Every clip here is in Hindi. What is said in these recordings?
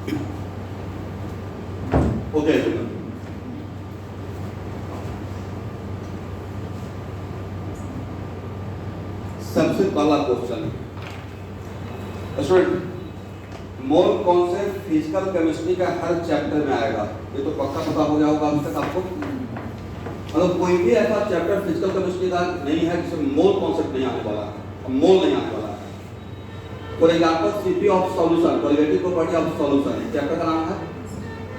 ओके, सबसे पहला question student, mole concept physical chemistry का हर चैप्टर में आएगा, ये तो पक्का पता हो गया होगा अभी तक आपको। मतलब कोई भी ऐसा चैप्टर फिजिकल केमिस्ट्री का नहीं है जिसमें मोल कॉन्सेप्ट नहीं आने वाला है, मोल नहीं आने वाला है। For example CP of solution, colligative property of solution, chapter का नाम है,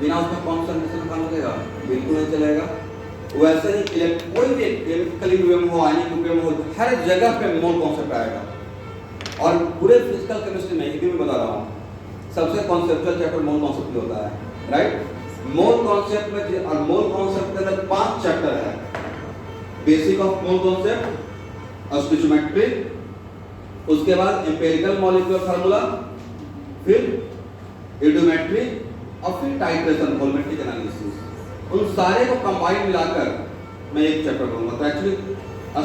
बिना उसमें कॉन्सेंट्रेशन काम लगेगा बिल्कुल नहीं चलेगा। वैसे ही कोई भी केमिकल इक्विलिब्रियम हो, आयनिक इक्विलिब्रियम हो, हर जगह पे मोल कॉन्सेप्ट आएगा। और पूरे फिजिकल केमिस्ट्री में ये भी मैं बता रहा हूँ, सबसे कॉन्सेप्चुअल चैप्टर मोल कॉन्सेप्ट ही होता है, राइट। मोल कॉन्सेप्ट में और मोल कॉन्सेप्ट के अंदर 5 चैप्टर है। Basic of mole concept, stoichiometry, उसके बाद एम्पिरिकल मॉलिक्यूलर फार्मूला, फिर यूडोमेट्री और फिर टाइट्रेशन वॉल्यूमेट्रिक एनालिसिस। उन सारे को कंबाइन मिलाकर मैं एक चैप्टर करूंगा। तो एक्चुअली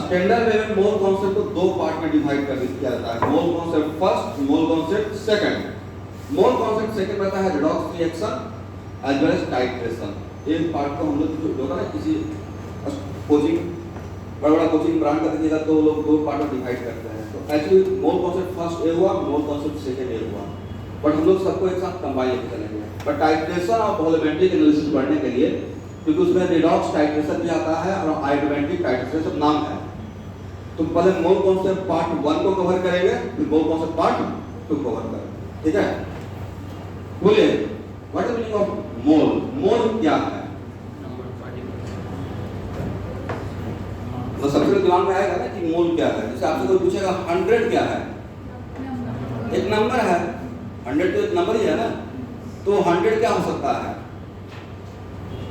स्टैंडर्ड वे में मोल कॉन्सेप्ट को 2 पार्ट में डिवाइड कर दिया जाता है, mole concept first, mole concept second. Mole concept second रहता है redox reaction as well as titration. एक पार्ट को हम लोग जो होता है किसी कोचिंग बड़ा कोचिंग ब्रांड का दीजिएगा तो लोग 2 पार्ट में डिवाइड करते हैं। तो actually mole concept first A हुआ, मोल कॉन्सेप्ट सेकंड ए हुआ, बट हम लोग सबको एक साथ कंबाइन लेके चलेंगे। बट टाइट्रेशन और वॉल्यूमेट्रिक एनालिसिस पढ़ने के लिए, क्योंकि उसमें रिडॉक्स टाइट्रेशन भी आता है और आयोडोमेट्रिक टाइट्रेशन सब नाम है, तो पहले मोल कॉन्सेप्ट पार्ट 1 को कवर करेंगे, फिर मोल कॉन्सेप्ट पार्ट 2 कवर करेंगे, ठीक है। बोलिए what is the meaning of mole? Mole क्या है? तो सबसे दिमाग में आएगा ना कि मोल क्या है। जैसे आपसे कोई पूछेगा 100 क्या है, एक नंबर है, 100 तो एक नंबर ही है ना, तो 100 क्या हो सकता है?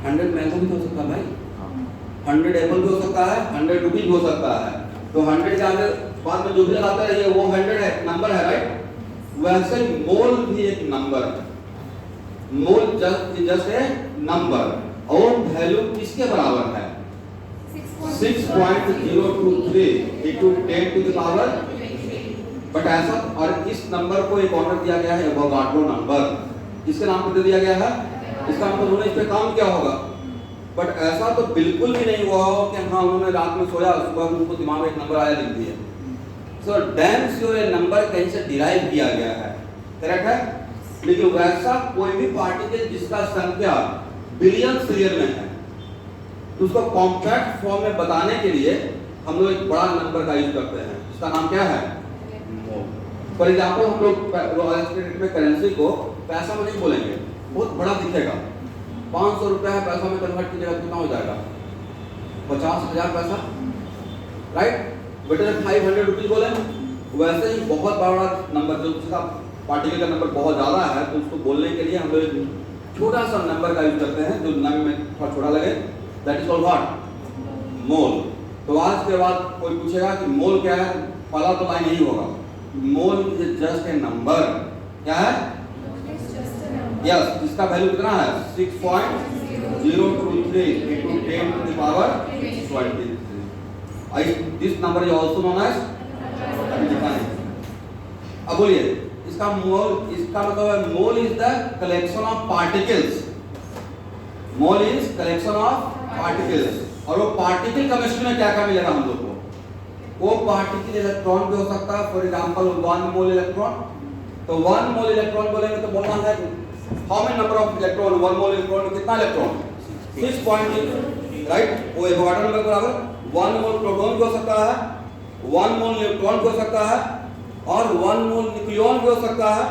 100 मैंगो भी हो सकता है भाई, 100 एप्पल भी हो सकता है, 100 रुपीज भी हो सकता है। तो 100 के आगे बाद में जो भी लगाता है ये वो 100 है, नंबर है, राइट। वैसे मोल भी एक नंबर है। मोल जस्ट ए नंबर, और वैल्यू किसके बराबर है? 6.023 into 10 to the power। But ऐसा, और इस नंबर को एक ऑर्डर दिया गया है एवोगाड्रो नंबर, किसके नाम पर दे दिया गया है? इसका मतलब उन्होंने इस पे काम किया होगा। बट ऐसा तो बिल्कुल भी नहीं हुआ हो कि हाँ उन्होंने रात में सोया, सुबह उनको दिमाग में एक नंबर आया, लिख दिया। सो डैम श्योर ये नंबर कहीं से डिराइव किया गया है, करेक्ट है। लेकिन वैसा कोई भी पार्टिकल जिसका संख्या बिलियन ट्रिलियन में है, तो उसको कॉम्पैक्ट फॉर्म में बताने के लिए हम लोग एक बड़ा नंबर का यूज करते हैं, जिसका नाम क्या है? मोल। फॉर एग्जाम्पल हम लोग में करेंसी को पैसा में नहीं बोलेंगे, बहुत बड़ा दिखेगा। 500 रुपया है, पैसा में कन्वर्ट कीजिएगा कितना हो जाएगा? 50,000 पैसा, राइट। बेटे 500 रुपीज बोले, वैसे ही बहुत बड़ा नंबर, जो जिसका पार्टिकल का नंबर बहुत ज्यादा है, तो उसको बोलने के लिए हम लोग छोटा सा नंबर का यूज करते हैं जो नाम में थोड़ा छोटा लगे, दैट इज कॉल्ड व्हाट? मोल। तो आज के बाद कोई पूछेगा कि मोल क्या है, पहला तो लाइन यही होगा, mole is just a number. क्या है? यस, इसका वैल्यू कितना है? 6.023 into 10 to the power 23। This number is also known as define. अब बोलिए इसका मोल, इसका मतलब है mole is the collection of particles. Mole is collection of particles. और वो पार्टिकल केमिस्ट्री में क्या क्या मिलेगा हम लोग को? वो पार्टिकल इलेक्ट्रॉन भी हो सकता है, फॉर एग्जांपल 1 मोल इलेक्ट्रॉन। तो 1 मोल इलेक्ट्रॉन बोलेंगे तो बोलना है how many number of electron, 1 mole electron में कितना इलेक्ट्रॉन? 6.0, राइट। वो एवोगाड्रो नंबर बराबर 1 मोल प्रोटॉन भी हो सकता है, 1 मोल न्यूट्रॉन भी हो सकता है, और 1 मोल न्यूक्लियॉन भी हो सकता है,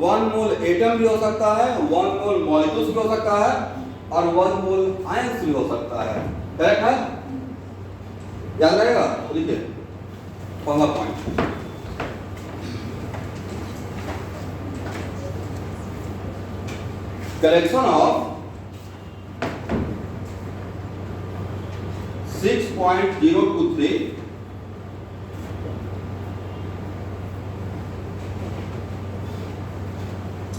1 मोल एटम भी हो सकता है, 1 मोल मॉलिक्यूल्स भी हो सकता है, और 1 मोल आयंस भी हो सकता है, करेक्ट है? याद रहेगा? लिखिए पहला point, collection of 6.023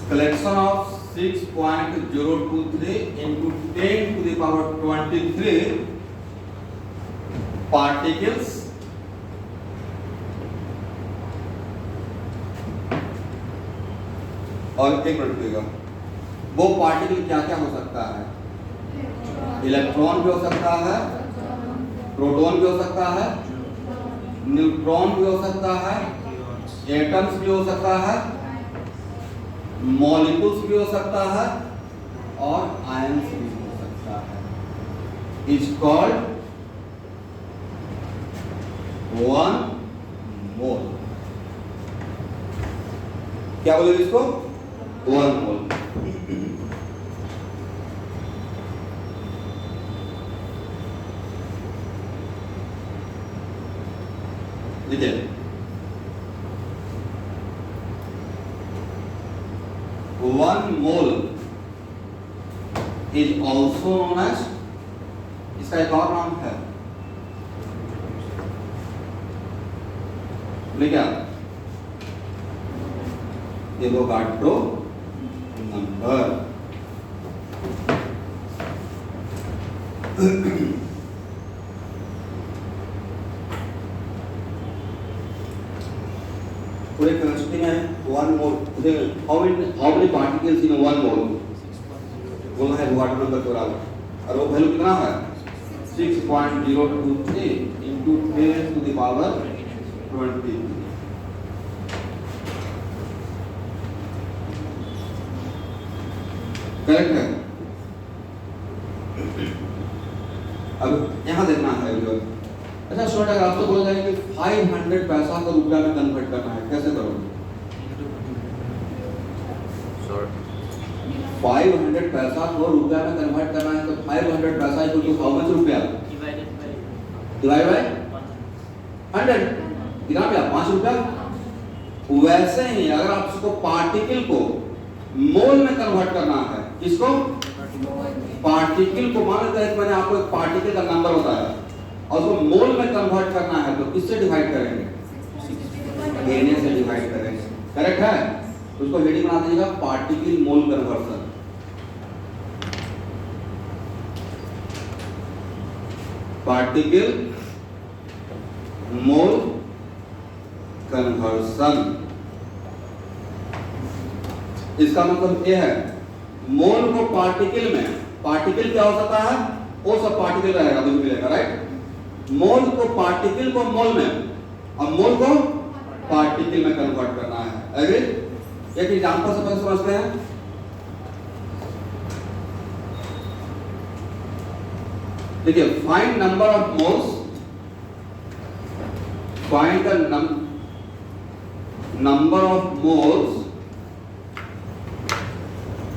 collection of 6.023 into 10 to the power 23 particles और एक मिनट देगा वो पार्टिकल क्या क्या हो सकता है? इलेक्ट्रॉन भी हो सकता है, प्रोटॉन भी हो सकता है, न्यूट्रॉन भी हो सकता है, एटम्स भी हो सकता है, मॉलिक्यूल्स भी हो सकता है और आयंस भी हो सकता है। Is called one mole. क्या बोले इसको? One mole. देखिए one mole is also known as, इसका एक और नाम है, क्या? Avogadro number. पूरे केमिस्ट्री में one mole, how many particles in one mole बोला है एवोगाड्रो नंबर के बराबर, और वो वैल्यू कितना है? 6.023 into 10 to the power 20। Correct है। अब यहां देखना है जो, अच्छा स्टूडेंट अगर आपको बोला जाए कि 500 पैसा को रुपया में कन्वर्ट करना है, कैसे करोगे? 500 पैसा को रुपया में कन्वर्ट करना है तो 500 पैसा इक्वल टू हाउ मच रुपया? डिवाइड बाय 100, कितना पे? 5 रुपया। वैसे ही अगर आप उसको पार्टिकल को मोल में कन्वर्ट करना है, किसको? पार्टिकल को। मान लेते हैं मैंने आपको एक पार्टिकल का नंबर बताया और उसको मोल में कन्वर्ट करना है तो किससे डिवाइड करेंगे? Na से डिवाइड करेंगे। करेक्ट है? तो उसको हेडिंग बना दीजिएगा पार्टिकल मोल कन्वर्सन। पार्टिकल मोल कन्वर्सन। इसका मतलब यह है मोल को पार्टिकल में, पार्टिकल क्या हो सकता है? वो सब पार्टिकल रहेगा, कुछ भी रहेगा, राइट? मोल को पार्टिकल को मोल में और मोल को पार्टिकल में कन्वर्ट करना है। एग्री? एक एग्जांपल से पहले समझते हैं। देखिए find number of moles, find the number of moles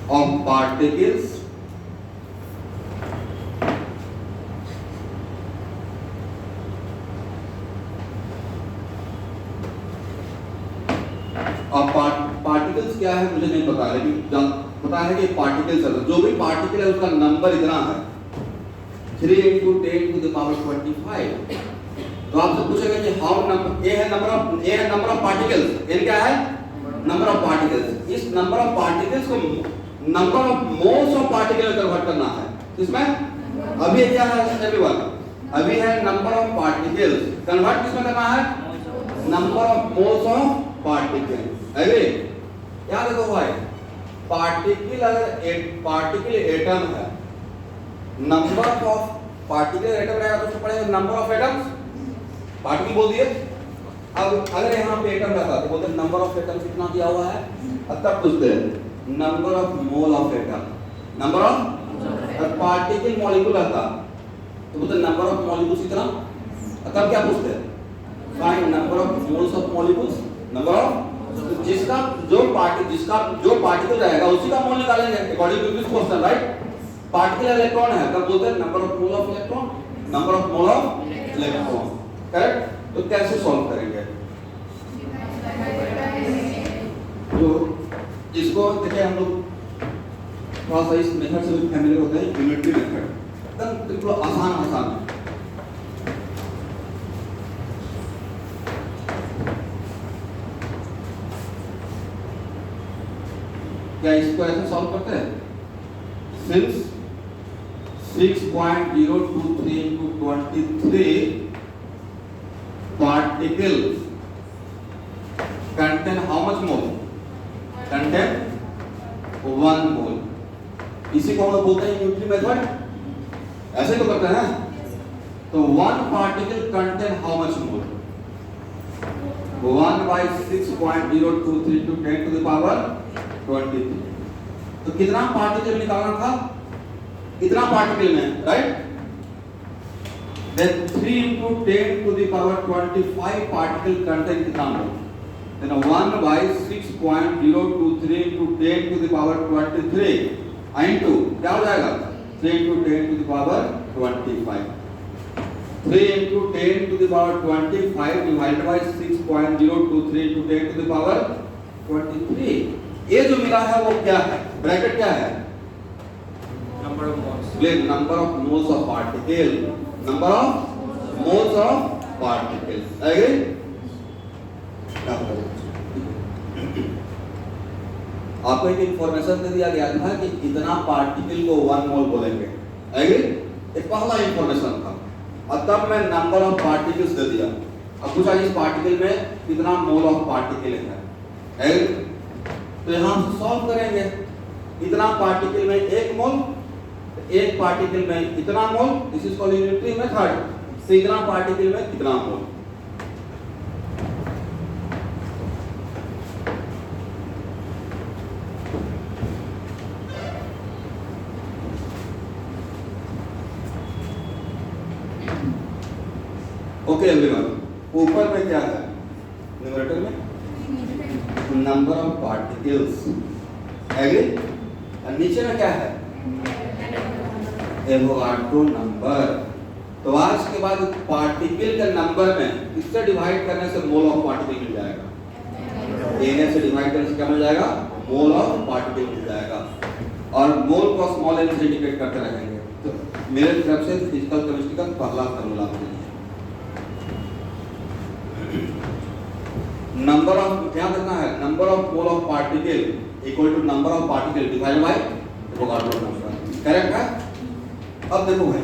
of particles और पार्टिकल्स क्या है मुझे नहीं पता, लेकिन पता है कि पार्टिकल्स है, जो भी पार्टिकल है उसका नंबर इतना है 3 into 10 to the power 25। तो आपसे पूछेगा कि हाउ नंबर, ये है नंबर ऑफ पार्टिकल्स, ये क्या है? Number of particles. इस नंबर ऑफ पार्टिकल्स को number of moles of particle में कन्वर्ट करना है। इसमें अभी क्या है एवरीवन? अभी है नंबर ऑफ पार्टिकल्स, कन्वर्ट किसमें करना है? Number of moles of particle. अरे याद रखो भाई, पार्टिकल अगर एक पार्टिकल एटम है, नंबर ऑफ पार्टिकल एटम रहेगा तो उसको पढ़ेगा नंबर ऑफ एटम्स, पार्टिकल बोल दिए। अब अगर यहाँ पे एटम रहता तो बोलते नंबर ऑफ एटम्स कितना दिया हुआ है, अब तक पूछते हैं number of mole of atom, number of particle molecule रहता तो बोलते नंबर ऑफ मॉलिक्यूल्स कितना, तब क्या पूछते हैं? Find number of moles of molecules, number of जिसका जो पार्टिकल रहेगा उसी का मोल निकालेंगे according to this question, right? Particle electron है तब बोलते हैं number of mole of electron, number of mole of electron. Correct? तो कैसे सॉल्व करेंगे? तो इसको देखिए हम लोग थोड़ा सा इस मेथड से भी फैमिलियर होते हैं, यूनिटरी मेथड, एकदम बिल्कुल आसान है। क्या इसको ऐसे सॉल्व करते हैं? Since 6.023 into 23 particles contain how much mole? Contain 1 mole. इसी को हम लोग बोलते हैं न्यूट्री मेथड, ऐसे तो करते हैं। तो 1 पार्टिकल कंटेन हाउ मच मोल? 1/6.023 × 10⁻23। तो कितना पार्टिकल निकालना था? इतना पार्टिकल में, राइट? Then 3 × 10⁻25 पार्टिकल कंटेन कितना मोल? Then 1/6.023 × 10⁻23 into क्या हो जाएगा? 3 × 10⁻25। 3 × 10⁻25 divided by 6.023 × 10⁻23। ये जो मिला है वो क्या है? ब्रैकेट क्या है? Number of moles. Number of moles of particle. Number of moles of particles. Agree? आपको एक इंफॉर्मेशन दे दिया गया था कि इतना पार्टिकल को 1 मोल बोलेंगे। Agree? ये पहला इंफॉर्मेशन था। और तब मैं नंबर ऑफ पार्टिकल्स दे दिया। अब पूछा इस पार्टिकल में कितना मोल ऑफ पार्टिकल है? Agree? तो यहाँ से सॉल्व करेंगे। इतना पार्टिकल में 1 मोल, एक पार्टिकल में इतना mole, this is called unitary method. तो इतना पार्टिकल में कितना मोल? ओके एवरीवन, ऊपर में क्या है? न्यूमरेटर में नंबर ऑफ पार्टिकल्स, एग्री? और नीचे में क्या है? Avogadro number. तो आज के बाद पार्टिकल के नंबर में इससे डिवाइड करने से मोल ऑफ पार्टिकल मिल जाएगा। Na से डिवाइड करने से क्या मिल जाएगा? मोल ऑफ पार्टिकल मिल जाएगा। और मोल को स्मॉल n से इंडिकेट करते रहेंगे। तो मेरे तरफ से फिजिकल केमिस्ट्री का पहला फार्मूला है। नंबर ऑफ क्या करना है? Number of mole of particle equal to number of particle divided by Avogadro number. Correct है? अब देखो भाई,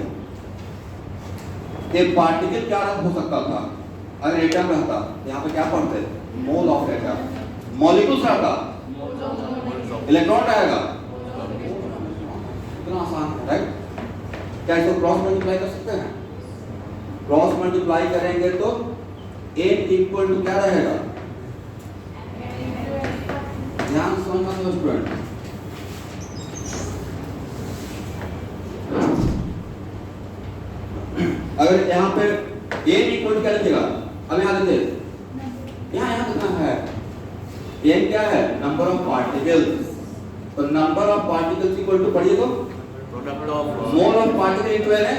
एक पार्टिकल क्या हो सकता था? अगर एटम रहता, यहाँ पे क्या पढ़ते? Mole of atom. मॉलिक्यूल्स रहता, इलेक्ट्रॉन रहेगा। इतना आसान है, राइट? क्या इसको क्रॉस मल्टीप्लाई कर सकते हैं? क्रॉस मल्टीप्लाई करेंगे तो n इक्वल टू क्या रहेगा? ध्यान से समझना स्टूडेंट। अगर यहाँ पे n इक्वल क्या लिखेगा? अब यहाँ देखिए, यहाँ कितना है? n क्या है? Number of particles. तो number of particles equal to पढ़िए तो mole of particle into n है।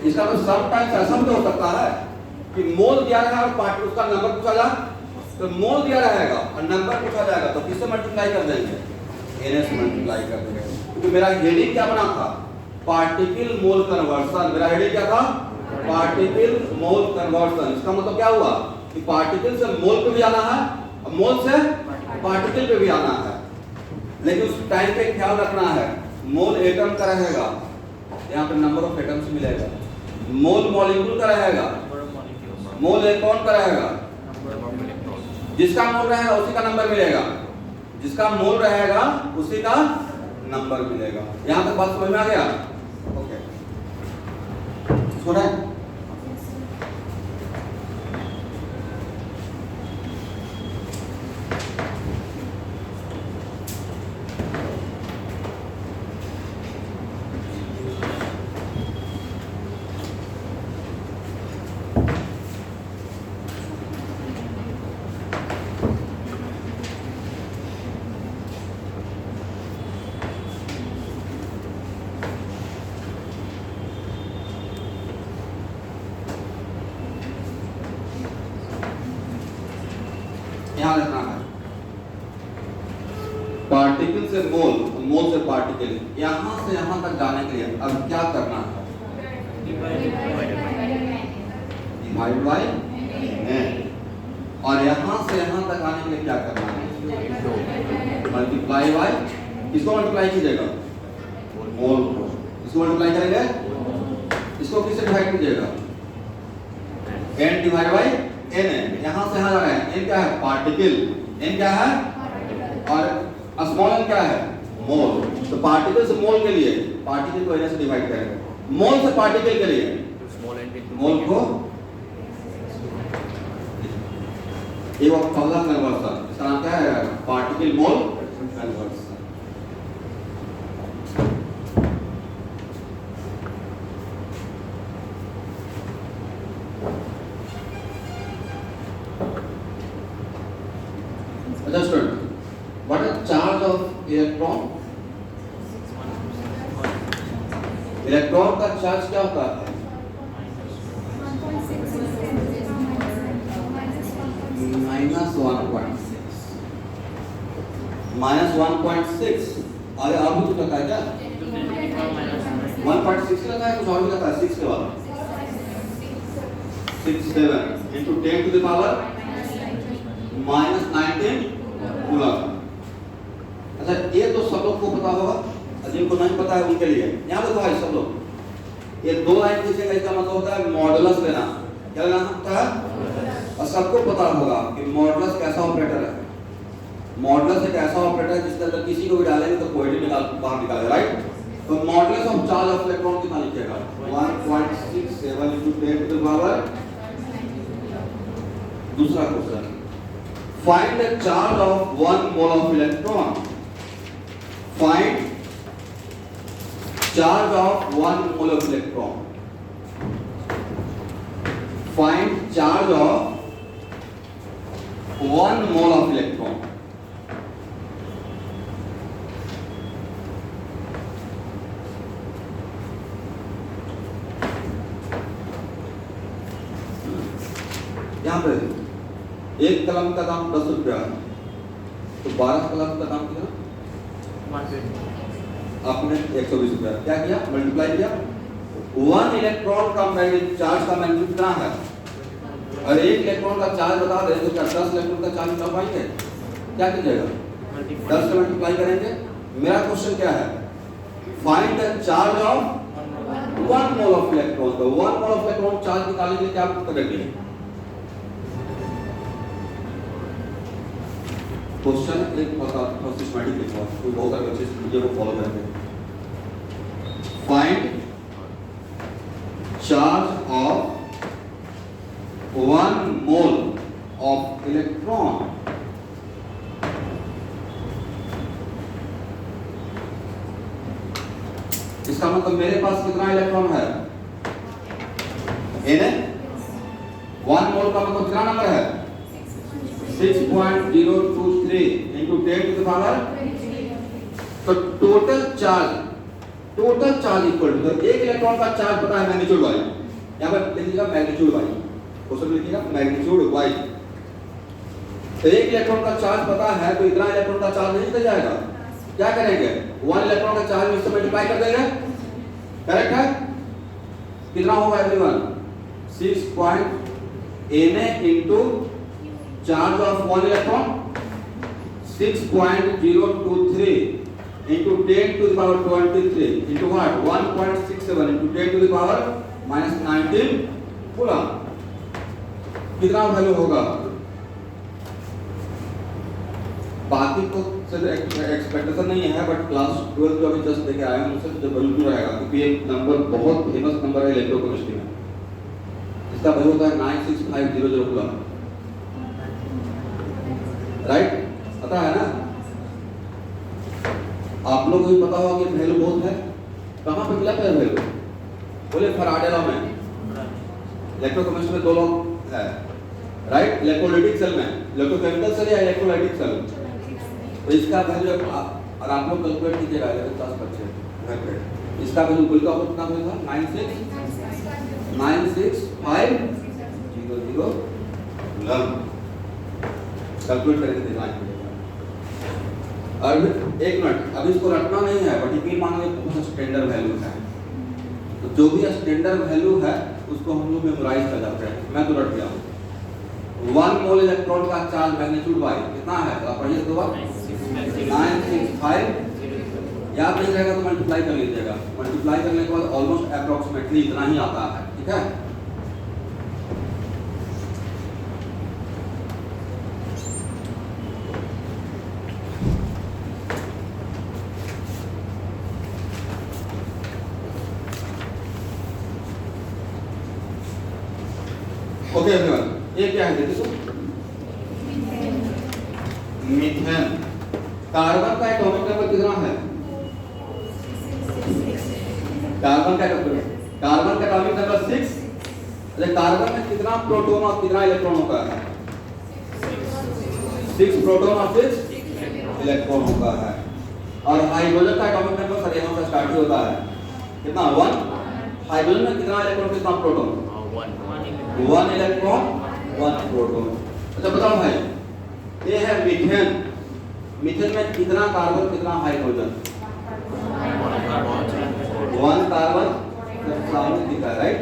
इसका तो सम टाइम्स ऐसा भी हो सकता है कि मोल दिया रहेगा और पार्टिकल का नंबर पूछा जाए तो मोल दिया रहेगा और नंबर पूछा जाएगा तो किससे मल्टीप्लाई कर देंगे? n से मल्टीप्लाई कर देंगे। क्योंकि मेरा हेडिंग क्या बना था? पार्टिकल मोल कन्वर्शन। मेरा हेडिंग क्या था? पार्टिकल मोल कन्वर्शन। इसका मतलब क्या हुआ कि पार्टिकल से मोल पे भी आना है और मोल से पार्टिकल पे भी आना है। लेकिन उस टाइम पे ख्याल रखना है, मोल एटम का रहेगा, यहाँ पे नंबर ऑफ एटम्स मिलेगा। मोल मॉलिक्यूल का रहेगा, मोल इलेक्ट्रॉन का रहेगा। जिसका मोल रहेगा उसी का नंबर मिलेगा, जिसका मोल रहेगा उसी का नंबर मिलेगा। यहाँ तक बात समझ में आ गया? ओके, सुना है? ध्यान रखना है, पार्टिकल से मोल, मोल से पार्टिकल, यहां से यहां तक जाने के लिए अब क्या करना है? Divide by n। और यहां से यहां तक आने के लिए क्या करना है? मल्टीप्लाई बाय, किसको मल्टीप्लाई कीजिएगा? मोल को। इसको मल्टीप्लाई करेंगे, इसको किससे डिवाइड कीजिएगा? n डिवाइड बाय n है। यहां से यहां जा रहे हैं, n क्या है? पार्टिकल। n क्या है? और स्मॉल n क्या है? मोल। तो पार्टिकल से मोल के लिए पार्टिकल को एन से डिवाइड करेंगे, मोल से पार्टिकल के लिए Small and big. मोल को ये वो पहला कन्वर्सन, इसका नाम क्या है? पार्टिकल मोल कन्वर्सन। अच्छा student, what is charge of electron? Electron का चार्ज क्या होता है? -1.6। अरे आप भी कुछ लगा है क्या? 1.6 लगा है, कुछ और भी लगा है 6 के बाद 67 into 10 to the power -19 coulomb. अच्छा ये तो सब लोग को पता होगा, जिनको नहीं पता है उनके लिए यहाँ देखो भाई सब लोग, ये दो लाइन लिखेगा, इसका मतलब होता है मॉडुलस लेना। क्या लेना होता है? और सबको पता होगा कि मॉडुलस कैसा ऑपरेटर है। मॉडुलस एक ऐसा ऑपरेटर है जिसके अंदर किसी को भी डालेंगे तो कोई भी बाहर निकालेगा, राइट? तो modulus of charge of electron कितना लिखिएगा? 1.67 into 10 to the power। दूसरा question, find the charge of 1 mole of electron. Find charge of 1 mole of electron. Find charge of 1 mole of electron. यहाँ पे एक कलम का दाम 10 रुपया, तो 12 कलम का दाम कितना? आपने 120 रुपया क्या किया? मल्टीप्लाई किया। 1 इलेक्ट्रॉन का मैग्नेटिक चार्ज का मैग्नीट्यूड कितना है? और एक इलेक्ट्रॉन का चार्ज बता दें तो क्या 10 इलेक्ट्रॉन का चार्ज निकाल पाएंगे? क्या कीजिएगा? 10 से मल्टीप्लाई करेंगे। मेरा क्वेश्चन क्या है? Find the charge of 1 mole of electron. तो 1 मोल ऑफ इलेक्ट्रॉन चार्ज निकालने के लिए क्या करेंगे? क्वेश्चन एक बहुत सिस्टमैटिक लिखा है, कोई बहुत सारे बच्चे वीडियो को फॉलो करेंगे। Find charge of 1 mole of electron. इसका मतलब मेरे पास कितना इलेक्ट्रॉन है? n 1 मोल का मतलब कितना नंबर है? 6.023 into 10 to the power। तो टोटल चार्ज इक्वल टू, एक इलेक्ट्रॉन का चार्ज पता है मैग्नीट्यूड y, यहाँ पर लिखिएगा मैग्नीट्यूड y, क्वेश्चन लिखिएगा मैग्नीट्यूड y। तो एक इलेक्ट्रॉन का चार्ज पता है तो इतना इलेक्ट्रॉन का चार्ज नहीं निकल जाएगा। क्या करेंगे? 1 इलेक्ट्रॉन का चार्ज इससे मल्टीप्लाई कर देंगे, करेक्ट है? कितना होगा everyone? 6.na into charge of 1 electron 6.023 into 10 to the power 23 into what? 1.67 into 10 to the power -19 coulomb. कितना वैल्यू होगा? बाकी तो एक्सपेक्टेशन नहीं है, बट क्लास 12 जो अभी जस्ट लेके आए हैं उनसे तो वैल्यू रहेगा, क्योंकि ये नंबर बहुत फेमस नंबर है इलेक्ट्रोकेमिस्ट्री में। इसका वैल्यू होता है 96500 कूलम, राइट? पता है ना? आप लोगों को भी पता होगा कि वैल्यू बहुत है। कहाँ पे मिला है वैल्यू? बोले फैराडे लॉ में। इलेक्ट्रोकेमिस्ट्री में 2 लॉ है, राइट? इलेक्ट्रोलाइटिक सेल में, इलेक्ट्रोकेमिकल सेल या इलेक्ट्रोलाइटिक सेल। तो इसका वैल्यू और आप लोग कैलकुलेट कीजिएगा 10 बच्चे घर पे। इसका वैल्यू कुल का कितना होगा? 96500 कूलम। कैलकुलेट करके देखना है। और एक मिनट, अब इसको रटना नहीं है, बट ये मान लो बहुत स्टैंडर्ड वैल्यू है, तो जो भी स्टैंडर्ड वैल्यू है उसको हम लोग मेमोराइज कर जाते हैं। मैं तो रट गया हूँ। 1 मोल इलेक्ट्रॉन का चार्ज मैग्नीट्यूड y कितना है? आप पढ़िए तो 965। याद नहीं रहेगा तो मल्टीप्लाई कर लीजिएगा। मल्टीप्लाई करने के बाद ऑलमोस्ट अप्रोक्सीमेटली इतना ही आता है, ठीक है? ओके एवरीवन, ये क्या है देखिए तो मीथेन। कार्बन का एटॉमिक नंबर कितना है? कार्बन का एटॉमिक नंबर 6। अच्छा, कार्बन में कितना प्रोटॉन और कितना इलेक्ट्रॉन होता है? 6 प्रोटॉन और 6 इलेक्ट्रॉन होता है। और हाइड्रोजन का एटॉमिक नंबर सर यहाँ से स्टार्ट ही होता है कितना? 1। हाइड्रोजन में कितना इलेक्ट्रॉन कितना प्रोटॉन? 1 electron 1 proton. अच्छा बताओ भाई, ये है मीथेन। मीथेन में कितना कार्बन कितना हाइड्रोजन? 1 कार्बन सामने दिखा है, राइट?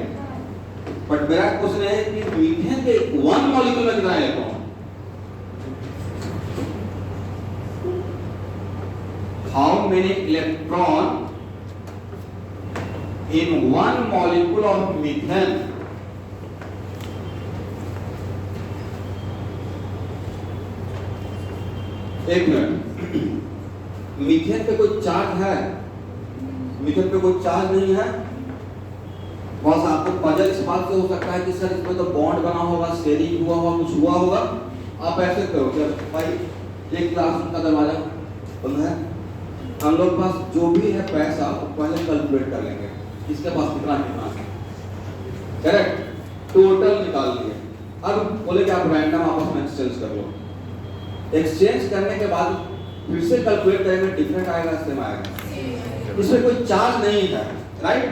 बट मेरा क्वेश्चन है कि मीथेन के 1 मॉलिक्यूल में कितना electron? How many electron in 1 molecule of methane? एक मिनट, मीथेन पे कोई चार्ज है? मीथेन पे कोई चार्ज नहीं है। बस आपको पजल इस बात से हो सकता है कि सर इसमें तो बॉन्ड बना होगा, शेयरिंग हुआ होगा, कुछ हुआ होगा। आप ऐसे करो कि भाई एक क्लासरूम का दरवाजा बंद है, हम लोग पास जो भी है पैसा वो पहले कैलकुलेट कर लेंगे, इसके पास कितना है, करेक्ट? टोटल निकाल लिए। अब बोले कि आप रैंडम आपस में एक्सचेंज कर लो। एक्सचेंज करने के बाद फिर से कैलकुलेट करेंगे, डिफरेंट आएगा, सेम आएगा। इसमें कोई चार्ज नहीं है, राइट?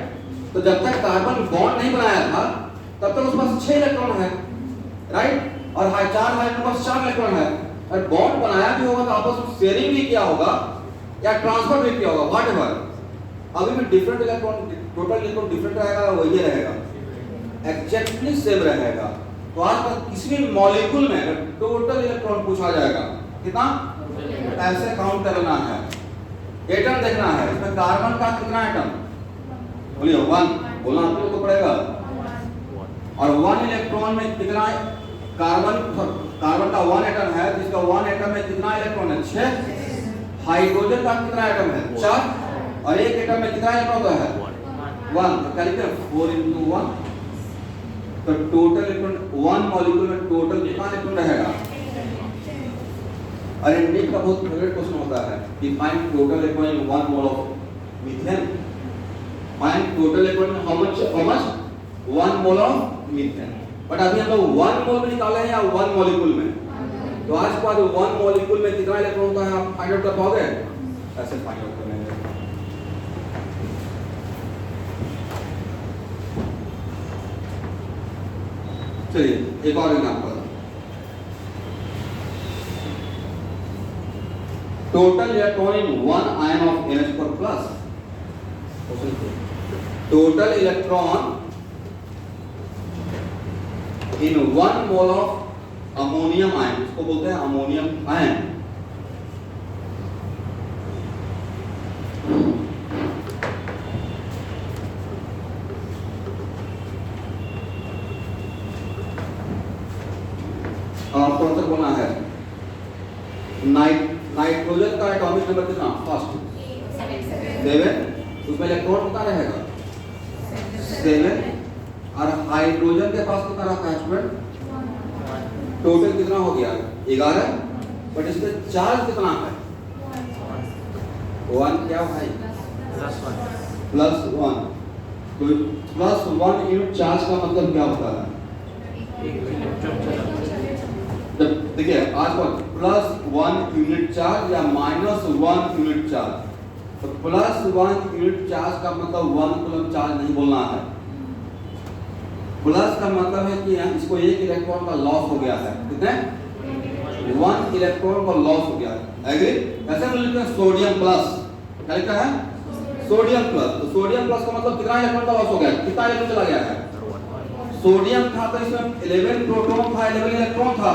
तो जब तक कार्बन बॉन्ड नहीं बनाया था तब तक उसके पास 6 इलेक्ट्रॉन है, राइट? और चार हाइड्रोजन के पास 4 इलेक्ट्रॉन है। और बॉन्ड बनाया भी होगा तो आपस में शेयरिंग भी किया होगा या ट्रांसफर भी किया होगा, व्हाटएवर। अभी भी different electron, total electron different रहेगा, वही रहेगा, एग्जैक्टली सेम रहेगा। तो आज तक किसी भी मॉलिक्यूल में टोटल इलेक्ट्रॉन पूछा जाएगा कितना, ऐसे काउंट करना है। एटम देखना है, इसमें कार्बन का कितना एटम? बोलिए 1, बोलना आपको तो पड़ेगा। और 1 इलेक्ट्रॉन में कितना कार्बन का 1 एटम है, जिसका 1 एटम में कितना इलेक्ट्रॉन है? 6। हाइड्रोजन का कितना एटम है? 4। और एक एटम में कितना इलेक्ट्रॉन है? 1। तो क्या लिखते हैं? 4 × 1। तो टोटल इलेक्ट्रॉन 1 मॉलिक्यूल में टोटल कितना इलेक्ट्रॉन रहेगा? अरे नीट का बहुत फेवरेट क्वेश्चन होता है कि find total electron in 1 mole of methane. Find total electron how much 1 mole of methane. But अभी हम लोग 1 मोल में निकाले हैं या 1 मॉलिक्यूल में? तो आज के बाद 1 मॉलिक्यूल में कितना इलेक्ट्रॉन होता है आप फाइंड आउट कर पाओगे? ऐसे फाइंड आउट करेंगे। चलिए एक और example. Total electron in 1 ion of NH4+। Total electron in 1 mole of ammonium ion, इसको बोलते हैं अमोनियम आयन। कौन सा बोलना है? नाइट्रोजन का एटॉमिक नंबर कितना? फर्स्ट 7। उसमें इलेक्ट्रॉन कितना रहेगा? 7। और हाइड्रोजन के पास कितना रहता है स्टूडेंट? टोटल कितना हो गया? 11। बट इसमें चार्ज कितना है? 1 क्या भाई? +1। तो +1 यूनिट चार्ज का मतलब क्या होता है? जब देखिए आज को +1 यूनिट चार्ज या -1 यूनिट चार्ज, तो +1 यूनिट चार्ज का मतलब 1 कूलम चार्ज नहीं बोलना है। प्लस का मतलब है कि इसको 1 इलेक्ट्रॉन का लॉस हो गया है। कितने? 1 इलेक्ट्रॉन का लॉस हो गया है। एग्री? ऐसे हम लिखते हैं सोडियम प्लस। क्या लिखा है? Sodium plus. तो सोडियम प्लस का मतलब कितना इलेक्ट्रॉन का लॉस हो गया? कितना इलेक्ट्रॉन चला गया है? सोडियम था तो इसमें 11 प्रोटॉन था, 11 इलेक्ट्रॉन था।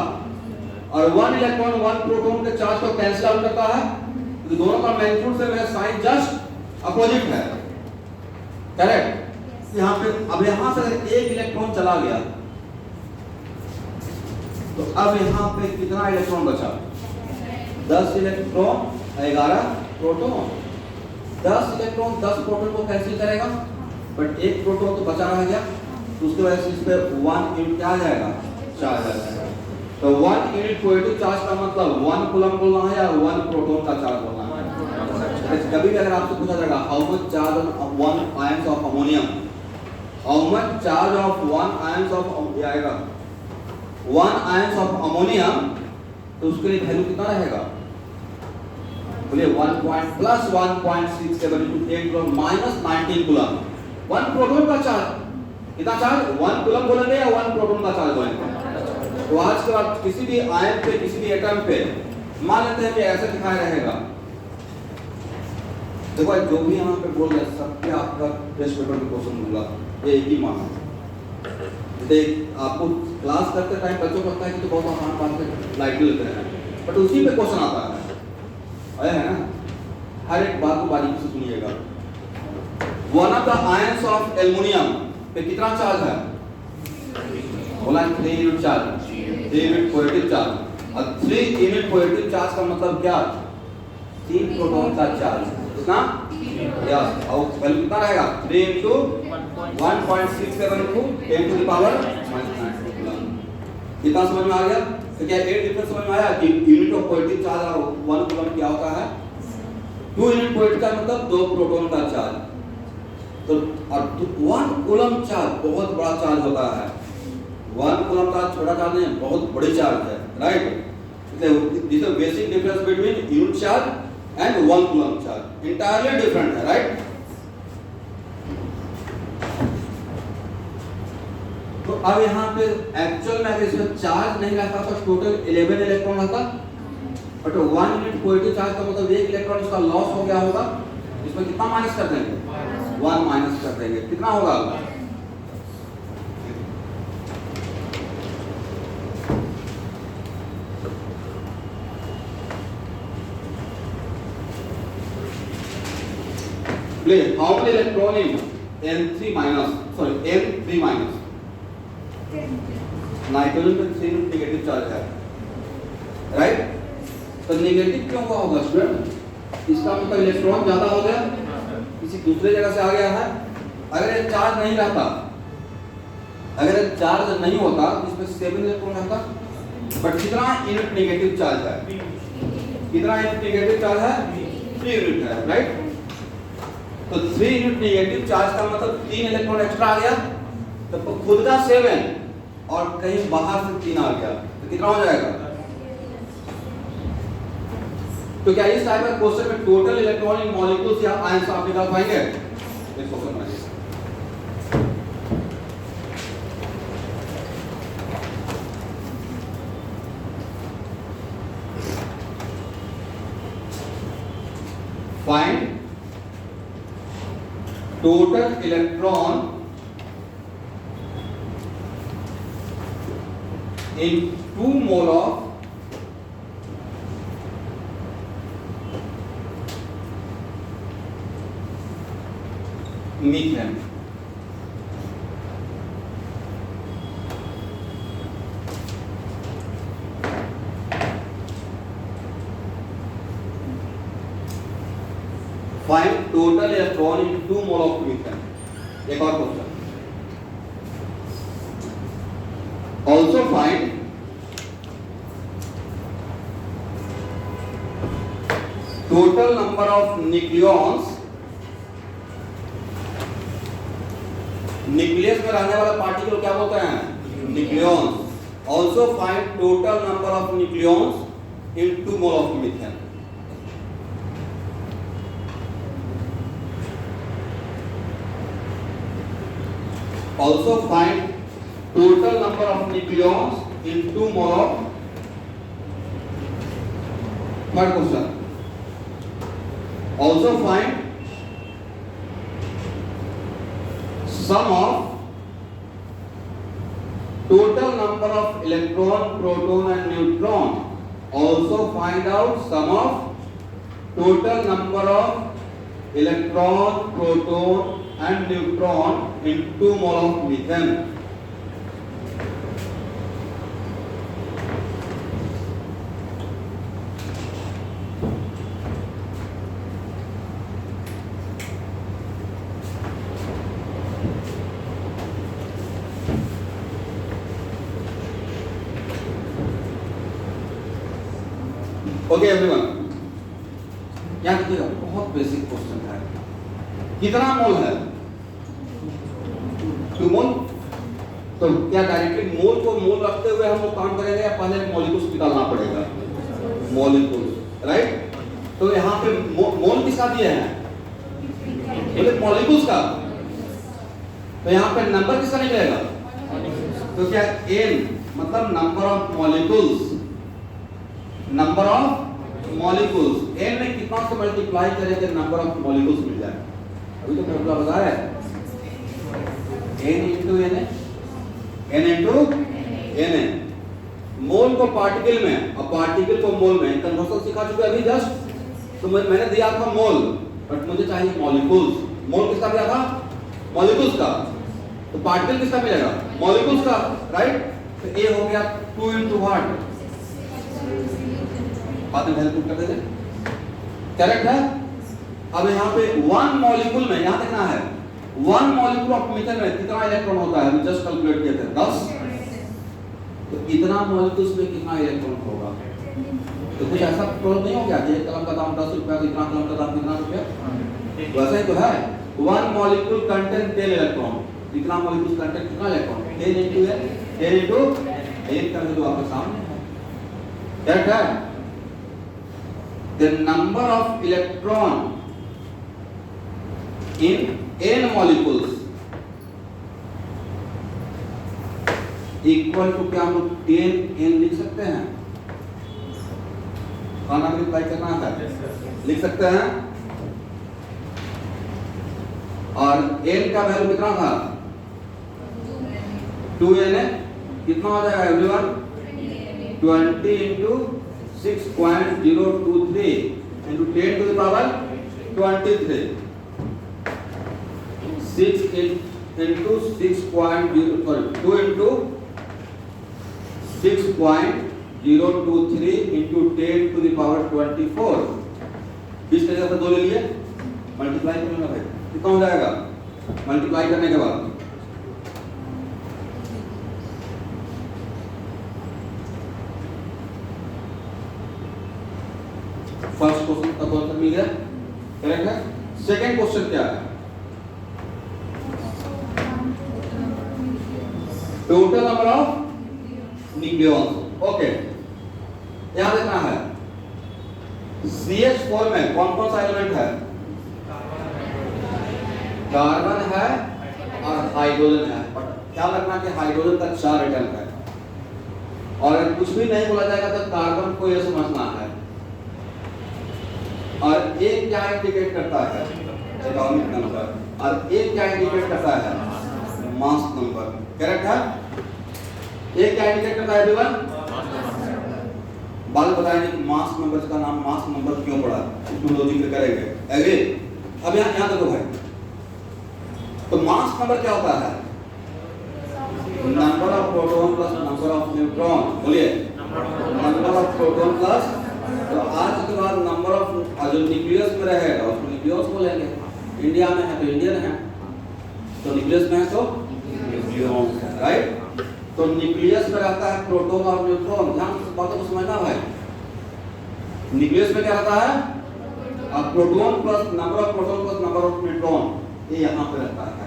और 1 इलेक्ट्रॉन 1 प्रोटॉन के चार्ज को कैंसिल आउट करता है। तो दोनों का मैग्नीट्यूड से वह साइन जस्ट अपोजिट है। करेक्ट? यहाँ पे अब यहाँ से 1 इलेक्ट्रॉन चला गया तो अब यहाँ पे कितना इलेक्ट्रॉन बचा? 10 इलेक्ट्रॉन 11 प्रोटॉन। 10 इलेक्ट्रॉन 10 प्रोटॉन को कैंसिल करेगा, बट 1 प्रोटॉन तो बचा रह गया। तो उसके वजह से इस पे 1 यूनिट क्या आ जाएगा, चार्ज आ जाएगा। तो 1 यूनिट पॉजिटिव चार्ज का मतलब 1 कूलम बोलना है या 1 प्रोटॉन का चार्ज बोलना है। कभी भी अगर आपसे पूछा जाएगा how much charge of 1 ions of ammonium, how much charge of 1 ions of आएगा 1 आयंस ऑफ अमोनियम, तो उसके लिए वैल्यू कितना रहेगा, बोलिए 1 point plus 1.67 into 10 coulomb minus 19 coulomb. 1 proton का चार्ज कितना, चार्ज 1 कूलम बोलेंगे या 1 प्रोटॉन का चार्ज बोलेंगे। तो आज के बाद किसी भी आयन पे, किसी भी एटम पे मान लेते हैं कि ऐसे दिखाया रहेगा, देखो जो भी यहाँ पे बोल रहे हैं सब पे आपका टेस्ट पेपर में क्वेश्चन दूंगा, ये एक ही माना। देख आपको क्लास करते टाइम बच्चों को लगता है कि तो बहुत आसान बात है, लाइट लेते हैं, बट उसी पे क्वेश्चन आता है ना। हर एक बात को बारीकी से सुनिएगा। One of the ions of aluminium पे कितना चार्ज है, बोला 3 unit charge, 3 unit positive charge. और 3 यूनिट पॉजिटिव चार्ज का मतलब क्या, 3 प्रोटॉन का चार्ज कितना, यस, और वैल्यू कितना रहेगा 3 into 1.67 into 10 to the power -9 coulomb. कितना समझ में आ गया। तो क्या एक डिफरेंस समझ में आया कि यूनिट ऑफ पॉजिटिव चार्ज और 1 कूलम क्या होता है, 2 यूनिट पॉजिटिव का मतलब 2 प्रोटॉन का चार्ज। तो और 1 कूलम चार्ज बहुत बड़ा चार्ज होता है, 1 कूलम का छोटा चार्ज नहीं, बहुत बड़ी चार्ज है, right. This is basic difference between unit charge and 1 coulomb charge, entirely different है, राइट। तो अब यहाँ पे एक्चुअल में अगर इसमें चार्ज नहीं रहता तो टोटल 11 इलेक्ट्रॉन रहता, बट 1 यूनिट पॉजिटिव चार्ज का मतलब 1 इलेक्ट्रॉन इसका लॉस हो गया होगा। इसमें कितना माइनस कर देंगे, 1 माइनस कर देंगे, कितना होगा, how many electron in N3 minus, sorry N3 minus, nitrogen पे 3 यूनिट नेगेटिव चार्ज है, राइट। तो नेगेटिव क्यों हुआ होगा स्टूडेंट, इसका मतलब इलेक्ट्रॉन ज्यादा हो गया, किसी दूसरे जगह से आ गया है। अगर ये चार्ज नहीं रहता, अगर ये चार्ज नहीं होता इसमें 7 इलेक्ट्रॉन रहता, बट कितना यूनिट नेगेटिव चार्ज है, कितना यूनिट नेगेटिव चार्ज है, 3 यूनिट है, राइट। तो 3 यूनिट नेगेटिव चार्ज का मतलब 3 इलेक्ट्रॉन एक्स्ट्रा आ गया, तो खुद का 7 और कहीं बाहर से 3 आ गया, तो कितना हो जाएगा। तो क्या इस टाइप का क्वेश्चन में टोटल इलेक्ट्रॉन इन मॉलिक्यूल्स या आयंस आप निकाल पाएंगे, इस क्वेश्चन में। Find total electron in 2 mole of methane. Find total electron in 2 mole of methane. एक और question. Also find total number of nucleons, nucleus में रहने वाला पार्टिकल क्या बोलते हैं, nucleons. Also find total number of nucleons in 2 mole of methane. Also find total number of nucleons in 2 mole of, third question. Also find sum of total number of electron, proton and neutron. Also find out sum of total number of electron, proton and neutron in 2 mole of methane. Okay everyone, यहाँ देखिएगा बहुत बेसिक क्वेश्चन है। कितना मोल है? 2 मोल। तो क्या डायरेक्टली मोल को मोल रखते हुए हम लोग काम करेंगे या पहले मॉलिक्यूल्स निकालना पड़ेगा? Molecules, right. तो यहाँ पे मोल किसका दिया है? बोले मॉलिक्यूल्स का। तो यहाँ पे नंबर किसका निकलेगा? तो क्या n मतलब number of molecules, number of molecules n में कितना से मल्टीप्लाई करेंगे नंबर ऑफ मॉलिक्यूल्स मिल जाए। अभी तो फॉर्मूला बताया है n into n into n। मोल को पार्टिकल में और पार्टिकल को मोल में कन्वर्सन सिखा चुके अभी जस्ट। तो मैंने दिया था मोल, बट मुझे चाहिए मॉलिक्यूल्स। मोल किसका दिया था? मॉलिक्यूल्स का। तो पार्टिकल किसका मिलेगा? मॉलिक्यूल्स का, राइट। तो ए हो गया 2 into व्हाट? बाद में हेल्प कर देंगे, करेक्ट है। अब यहाँ पे 1 मॉलिक्यूल में, यहाँ देखना है 1 मॉलिक्यूल ऑफ मीथेन में कितना इलेक्ट्रॉन होता है? हम जस्ट कैलकुलेट किए थे 10। तो इतना मॉलिक्यूल्स में कितना इलेक्ट्रॉन होगा? तो कुछ ऐसा प्रॉब्लम नहीं हो गया कि एक कलम का दाम 10 रुपया, तो इतना कलम का दाम कितना रुपया? वैसा ही तो है। 1 मॉलिक्यूल कंटेन 10 इलेक्ट्रॉन। इतना मॉलिक्यूल कंटेन कितना इलेक्ट्रॉन? 10 into n, 10 into 1 का वैल्यू आपके सामने है, करेक्ट है। The number of electron in n molecules equal to क्या हम लोग 10n लिख सकते हैं? खाना में अप्लाई करना है, लिख सकते हैं। और n का वैल्यू कितना था? 2n। कितना हो जाएगा everyone? 20 into 6.023 into 10 to the power 23। 6 into 6.0, 2 into 6.023 into 10 to the power 24। 20 के जगह 2 ले लिए, मल्टीप्लाई कर लेना भाई, कितना हो जाएगा मल्टीप्लाई करने के बाद? फर्स्ट क्वेश्चन का आंसर मिल गया, करेक्ट है। सेकंड क्वेश्चन क्या है? Total number of nucleons. Okay, यहां देखना है CH4 में कौन कौन सा एलिमेंट है? कार्बन है और हाइड्रोजन है। और ख्याल रखना कि हाइड्रोजन का 4 एटम है, और कुछ भी नहीं बोला जाएगा तो कार्बन को यह समझना है। और एक क्या इंडिकेट करता है? Atomic number. और एक क्या इंडिकेट करता है? मास नंबर, करेक्ट है। एक क्या इंडिकेट करता है एवरीवन? बाद में बताएंगे कि मास नंबर का नाम मास नंबर क्यों पड़ा, इसको लॉजिक में करेंगे, एग्री। अब यहाँ देखो भाई, तो मास नंबर क्या होता है? Number of proton plus number of neutron. बोलिए, नंबर ऑफ प्रोटॉन प्लस, तो आज के बाद नंबर ऑफ जो न्यूक्लियस में रहेगा उसको न्यूक्लियस बोलेंगे। इंडिया में है तो इंडियन है, तो न्यूक्लियस में है तो न्यूक्लियस है, राइट। तो न्यूक्लियस में रहता है प्रोटॉन और न्यूट्रॉन। ध्यान से बातों को समझना भाई। न्यूक्लियस में क्या रहता है? अब proton plus number of proton plus number of neutron, ये यहाँ पे रहता है।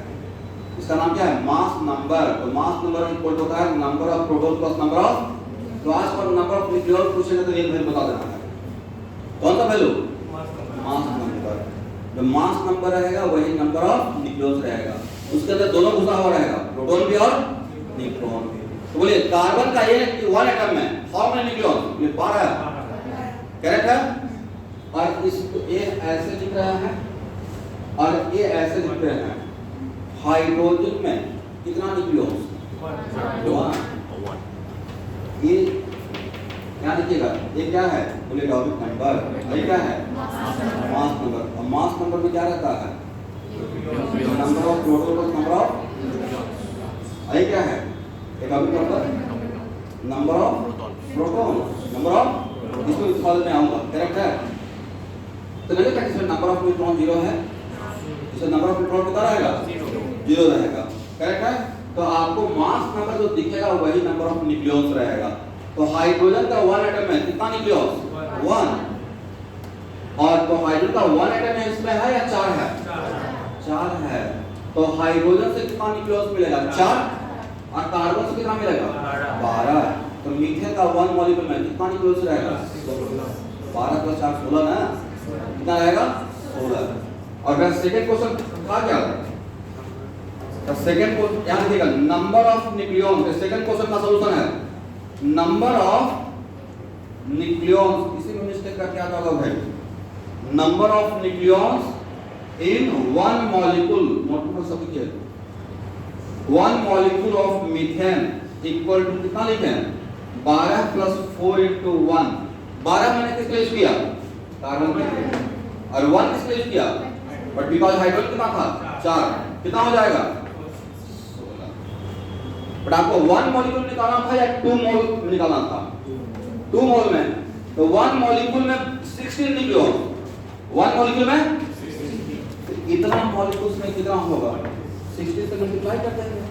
इसका नाम क्या है? मास नंबर। तो मास नंबर इक्वल होता है number of proton plus number of, तो आज पर नंबर ऑफ न्यूक्लियॉन पूछेंगे तो ये वैल्यू बता देना है। कौन सा वैल्यू? Mass number. जो मास नंबर रहेगा वही नंबर ऑफ न्यूक्लियॉन्स रहेगा। उसके अंदर दोनों घुसा हुआ रहेगा, प्रोटॉन भी और न्यूट्रॉन भी। तो बोलिए कार्बन का ये 1 एटम में हाउ मेनी न्यूक्लियॉन्स? ये 12, करेक्ट है। और इसको ये ऐसे लिख रहा है और ये ऐसे लिख रहे हैं। हाइड्रोजन में कितना न्यूक्लियॉन्स? 1। ये यहाँ देखिएगा, ये क्या है? बोले एटॉमिक नंबर। ये क्या है? मास नंबर। और मास नंबर में क्या रहता है? Number of proton plus number of, ये क्या है? Atomic number, number of proton, number of, इसको इस फॉर्म में आऊंगा, करेक्ट है। तो लगे क्या इसमें नंबर ऑफ न्यूट्रॉन 0 है, इसमें नंबर ऑफ न्यूट्रॉन कितना रहेगा? 0 रहेगा, करेक्ट है। तो आपको मास नंबर जो दिखेगा वही नंबर ऑफ न्यूक्लियॉन्स रहेगा। तो हाइड्रोजन का 1 एटम में कितना न्यूक्लियॉन्स? 1 और तो हाइड्रोजन का 1 एटम इसमें है या 4 है? 4 है। तो हाइड्रोजन से कितना न्यूक्लियस मिलेगा? 4 और कार्बन से कितना मिलेगा? 12। तो मीथेन का 1 मॉलिक्यूल में कितना न्यूक्लियस रहेगा? 12 + 4 16 ना, कितना रहेगा? 16। और फिर सेकंड क्वेश्चन था क्या? तो सेकंड क्वेश्चन यहां देखिएगा, नंबर ऑफ न्यूक्लियॉन। तो सेकंड क्वेश्चन का सॉल्यूशन है नंबर ऑफ न्यूक्लियॉन्स। इसी में मिस्टेक का क्या होगा भाई? Number of nucleons in 1 molecule, note में सब लिखिए, 1 molecule of methane equal to कितना लिखे? 12 + 4 × 1। 12 मैंने किस लिए किया? कार्बन के लिए। और 1 किस लिए किया? बट बिकॉज़ हाइड्रोजन कितना था? 4। कितना हो जाएगा? 16। बट आपको 1 मॉलिक्यूल निकालना था या 2 मोल निकालना था? 2 मोल में। तो 1 मॉलिक्यूल में 16 न्यूक्लियॉन, 1 मॉलिक्यूल में 16। इतना मॉलिक्यूल्स में कितना होगा? 60 से मल्टीप्लाई कर देंगे।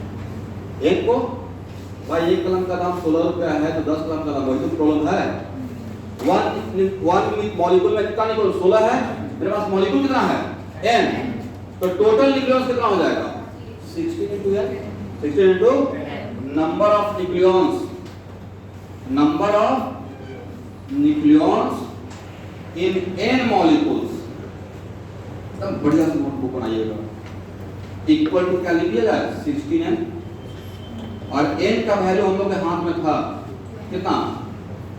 एक को भाई एक कलम का दाम 16 रुपया है तो 10 कलम का दाम, वही तो प्रॉब्लम है। 1 मॉलिक्यूल में कितना न्यूक्लियॉन? 16 है। मेरे पास मॉलिक्यूल कितना है? n। तो टोटल न्यूक्लियॉन्स कितना हो जाएगा? 16 × n, 16 × number of nucleons, number of nucleons in n molecules. एकदम बढ़िया से नोटबुक बनाइएगा। इक्वल टू क्या लिखिएगा? 16n। और n का वैल्यू हम लोग के हाथ में था कितना?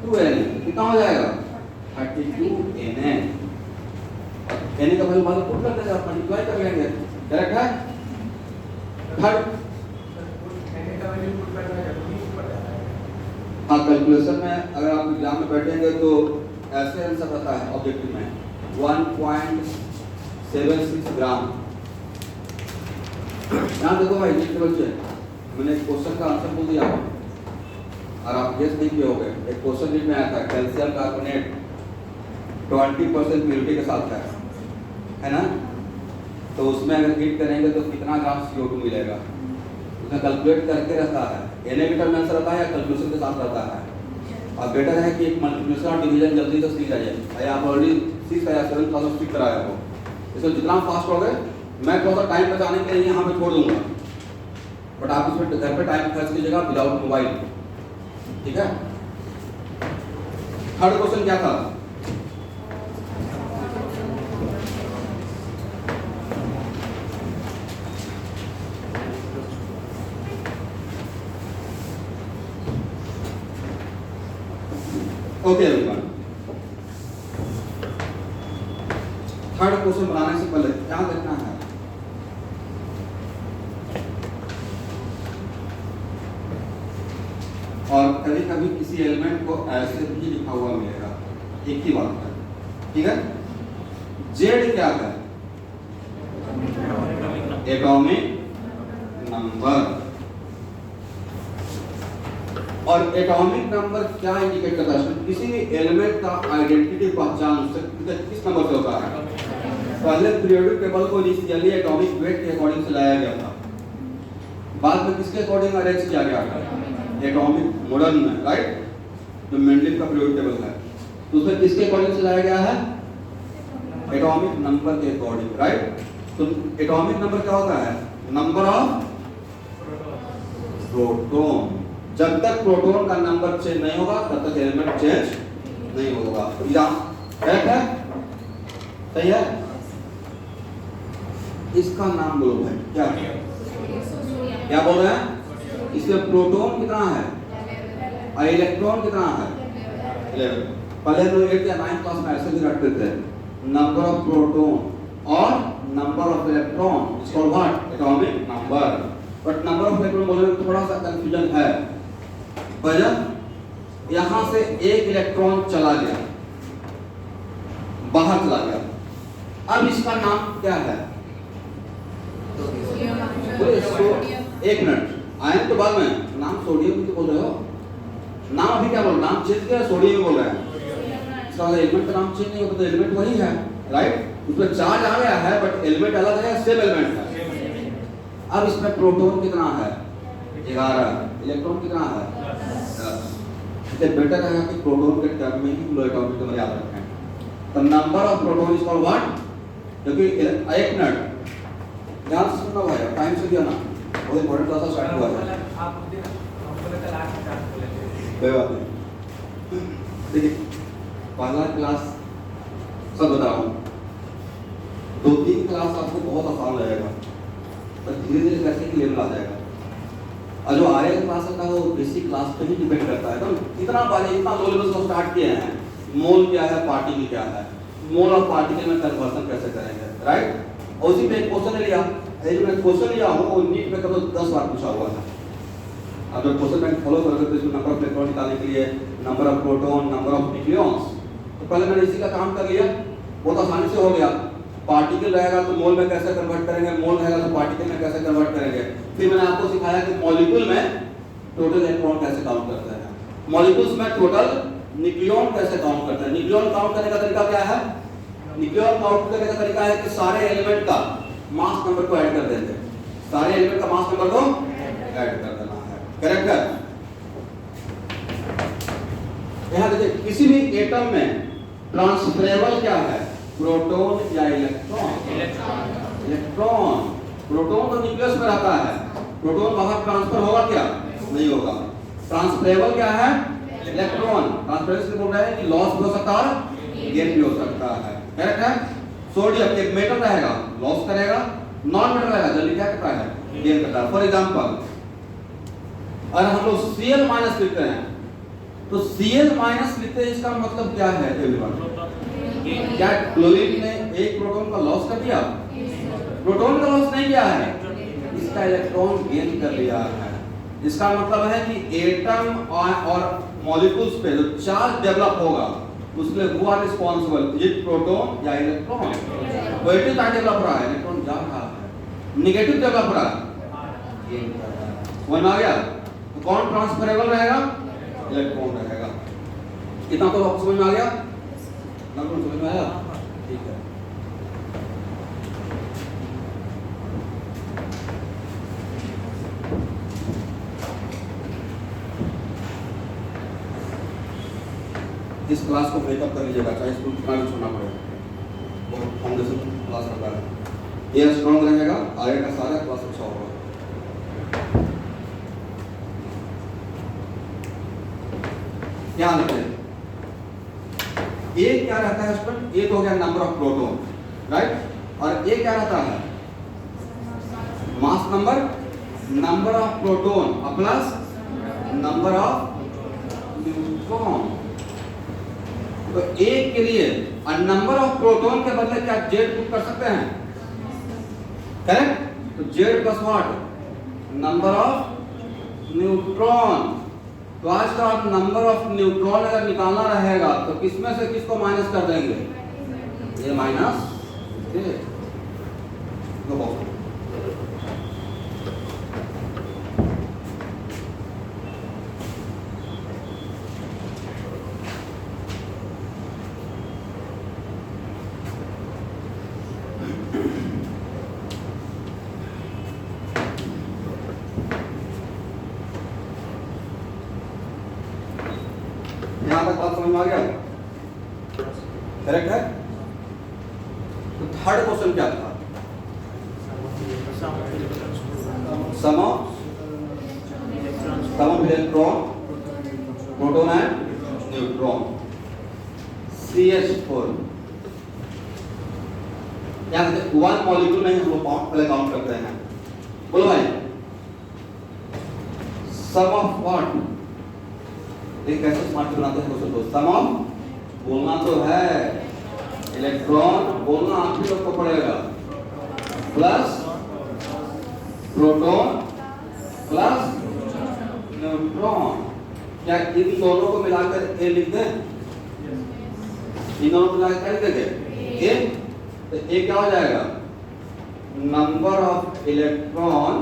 2n। कितना हो जाएगा? 32n। n का वैल्यू बाद पुट कर देंगे, आप मल्टीप्लाई कर लेंगे। करेक्ट है? थर्ड हाँ, कैलकुलेशन में अगर आप एग्जाम में बैठेंगे तो ऐसे आंसर रहता है ऑब्जेक्टिव में 1.76 ग्राम। यहाँ देखो भाई बच्चे, मैंने एक क्वेश्चन का आंसर बोल दिया और आप गेस नहीं किए होंगे। एक क्वेश्चन में आया था कैल्शियम कार्बोनेट 20% प्योरिटी के साथ है ना, तो उसमें अगर हीट करेंगे तो कितना ग्राम CO2 मिलेगा? उसमें कैलकुलेट करके रहता है, एनेमेटर में आंसर रहता है या कैलकुलेशन के साथ रहता है। और बेटर है कि एक मल्टीप्लिकेशन और डिवीजन जल्दी से सीख जाइए। भाई आप ऑलरेडी 6 या 7 क्लास में सीख कराया हो, इसमें जितना फास्ट हो गए मैं थोड़ा सा टाइम बचाने के लिए यहाँ पे छोड़ दूंगा, बट आप इसमें घर पे टाइम खर्च कीजिएगा विदाउट मोबाइल। ठीक है? थर्ड क्वेश्चन क्या था? ओके एवरीवन, थर्ड क्वेश्चन बनाने से पहले क्या देखना है? और कभी कभी किसी एलिमेंट को ऐसे भी लिखा हुआ मिलेगा, एक ही बात है। ठीक है? जेड क्या है? Atomic number. और एटॉमिक नंबर क्या इंडिकेट करता है? किसी भी एलिमेंट का आइडेंटिटी पहचान उससे किस नंबर से होता है? पहले पीरियोडिक टेबल को इनिशियली एटॉमिक वेट के अकॉर्डिंग से लाया गया था, बाद में किसके अकॉर्डिंग अरेंज किया गया? एटॉमिक मॉडर्न में, राइट? जो मेंडलिव का पीरियोडिक टेबल है, तो उसमें किसके अकॉर्डिंग से लाया गया है? एटॉमिक नंबर के अकॉर्डिंग, राइट? तो एटॉमिक नंबर क्या होता है? Number of proton. जब तक प्रोटॉन का नंबर चेंज नहीं होगा तब तक एलिमेंट चेंज नहीं होगा। करेक्ट है? सही है? इसका नाम बोलो भाई, क्या क्या बोल रहे हैं? इसमें प्रोटॉन कितना है और इलेक्ट्रॉन कितना है? 11। पहले तो 8 या 9 क्लास में ऐसे भी रखते थे, नंबर ऑफ प्रोटॉन और number of electron is called what? Atomic number. But number of electron बोलने में थोड़ा सा कंफ्यूजन है। वजह यहां से एक इलेक्ट्रॉन चला गया, बाहर चला गया, अब इसका नाम क्या है? एक मिनट, आयन तो बाद में, नाम सोडियम तो बोल रहे हो, नाम अभी क्या बोल रहे? नाम चेंज किया, सोडियम बोल रहे हैं। इसका एलिमेंट का नाम चेंज नहीं होता तो एलिमेंट वही है, राइट? उसमें चार्ज आ गया है बट एलिमेंट अलग है, सेम एलिमेंट है। अब इसमें प्रोटॉन कितना है? 11। इलेक्ट्रॉन कितना है? 10। इसलिए बेटर है कि प्रोटॉन के टर्म में ही फ्लो एटॉमिक नंबर याद रखें। The number of proton is called what? क्योंकि एक मिनट ध्यान से सुनना भाई, टाइम से दिया ना, बहुत इंपॉर्टेंट क्लास स्टार्ट हुआ है। कोई बात नहीं, देखिए पहला क्लास सब बता रहा हूँ, 2-3 क्लास आपको बहुत आसान लगेगा, पर धीरे धीरे कैसे कि लेवल आ जाएगा। और जो आगे का क्लास होता है वो बेसिक क्लास पे ही डिपेंड करता है। तो इतना पहले इतना लो लेवल से स्टार्ट किए हैं, मोल क्या है, पार्टिकल क्या है, मोल और पार्टिकल में कन्वर्सन कैसे करेंगे, राइट? और उसी पे एक क्वेश्चन लिया, ये जो मैं क्वेश्चन लिया हूँ वो नीट में कभी 10 बार पूछा हुआ है। अब जब क्वेश्चन बैंक फॉलो करोगे तो इसमें नंबर ऑफ इलेक्ट्रॉन निकालने के लिए number of proton, number of nucleons, तो पहले मैंने इसी का काम कर लिया, बहुत आसानी से हो गया। पार्टिकल रहेगा तो मोल में कैसे कन्वर्ट करेंगे, मोल रहेगा तो पार्टिकल में कैसे कन्वर्ट करेंगे। फिर मैंने आपको सिखाया कि मॉलिक्यूल में टोटल इलेक्ट्रॉन कैसे काउंट करते हैं, मॉलिक्यूल्स में टोटल न्यूक्लियॉन कैसे काउंट करते हैं। न्यूक्लियॉन काउंट करने का तरीका क्या है? न्यूक्लियॉन काउंट करने का तरीका है कि सारे एलिमेंट का मास नंबर को ऐड कर देंगे, सारे एलिमेंट का मास नंबर को ऐड कर देना है, करेक्ट है? यहाँ देखिए किसी भी एटम में ट्रांसफरेबल क्या है, प्रोटॉन या इलेक्ट्रॉन? इलेक्ट्रॉन। प्रोटॉन तो न्यूक्लियस में रहता है, प्रोटॉन बाहर ट्रांसफर होगा क्या? नहीं होगा। ट्रांसफरेबल क्या है? इलेक्ट्रॉन। ट्रांसफरेंस से बोल रहा है कि लॉस भी हो सकता है, गेन भी हो सकता है, करेक्ट है? सोडियम एक मेटल रहेगा, लॉस करेगा, नॉन मेटल रहेगा, जल्दी क्या करता है, गेन करता है। फॉर एग्जांपल अगर हम लोग Cl माइनस लिखते हैं तो Cl माइनस लिखते हैं, इसका मतलब क्या है एवरीवन? क्या क्लोरीन ने एक प्रोटॉन का लॉस कर दिया? प्रोटॉन का लॉस नहीं किया है, इसका इलेक्ट्रॉन गेन कर लिया है। इसका मतलब है कि एटम और मॉलिक्यूल्स पे जो चार्ज डेवलप होगा उसमें who are responsible, is proton या इलेक्ट्रॉन? पॉजिटिव चार्ज डेवलप रहा है, इलेक्ट्रॉन जा रहा है, नेगेटिव डेवलप रहा है, गेन कर रहा है। समझ में आ गया? तो कौन ट्रांसफरेबल रहेगा? इलेक्ट्रॉन रहेगा। इतना तो आपको समझ में आ गया ना? समझ में आया? ठीक है। इस क्लास को ब्रेकअप कर लीजिएगा, चाहे स्कूल कितना भी छोड़ना पड़े, बहुत फाउंडेशन क्लास रहता है, ये स्ट्रॉन्ग रहेगा, आगे का सारा क्लास अच्छा होगा। क्या लिखते हैं? ए क्या रहता है स्टूडेंट? ए तो हो गया नंबर ऑफ प्रोटॉन, राइट? और ए क्या रहता है? Mass number, number of proton plus number of neutron. तो ए के लिए नंबर ऑफ प्रोटॉन के बदले क्या जेड पुट कर सकते हैं, करेक्ट? तो Z plus what, number of neutron. तो आज का नंबर ऑफ न्यूट्रॉन अगर निकालना रहेगा तो किसमें से किसको माइनस कर देंगे? ये माइनस ये। यहाँ तक बात समझ में आ गया, करेक्ट है? तो थर्ड क्वेश्चन क्या था? Sum of electron, proton and neutron, CH4। यहाँ देखिए वन मॉलिक्यूल में हम लोग पहले काउंट करते हैं, बोलो भाई। सम ऑफ व्हाट? एक कैसे स्मार्ट बनाते हैं क्वेश्चन को? सम ऑफ, बोलना तो है, इलेक्ट्रॉन बोलना आप ही लोग को पड़ेगा, प्लस प्रोटॉन प्लस न्यूट्रॉन। क्या इन दोनों को मिलाकर ए लिख दें? इन दोनों को मिलाकर क्या लिखेंगे? ए। तो ए क्या हो जाएगा? Number of electron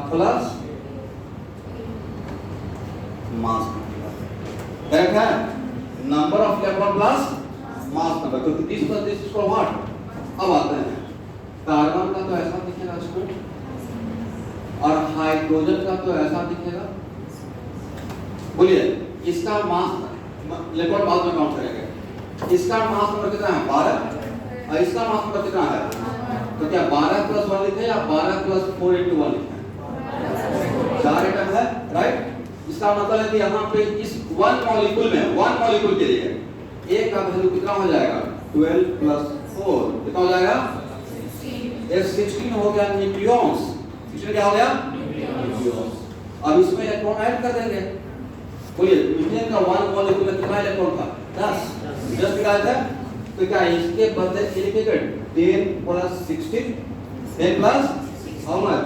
plus mass number, correct है? Number of electron plus mass number. तो दिस इज फॉर व्हाट? अब आते हैं, कार्बन का तो ऐसा दिखेगा इसको, और हाइड्रोजन का तो ऐसा दिखेगा। बोलिए इसका मास इलेक्ट्रॉन बाद में काउंट करेंगे। इसका मास नंबर कितना है 12 और इसका मास नंबर कितना है, तो क्या 12 + 1 लिखें या 12 + 4 × 1 लिखें? 4 एटम है, राइट। इसका मतलब है कि यहाँ पे इस 1 मॉलिक्यूल में 1 मॉलिक्यूल के लिए एक का वैल्यू कितना हो जाएगा 12 + 4 कितना हो जाएगा 16 हो गया न्यूक्लियॉन्स। इसमें क्या हो गया न्यूक्लियॉन्स। अब इसमें इलेक्ट्रॉन ऐड कर देंगे। बोलिए मीथेन का 1 मॉलिक्यूल में कितना इलेक्ट्रॉन था 10 10 निकाला था, तो क्या इसके बदले लिखेंगे 10 + 16 10 प्लस हाउ मच,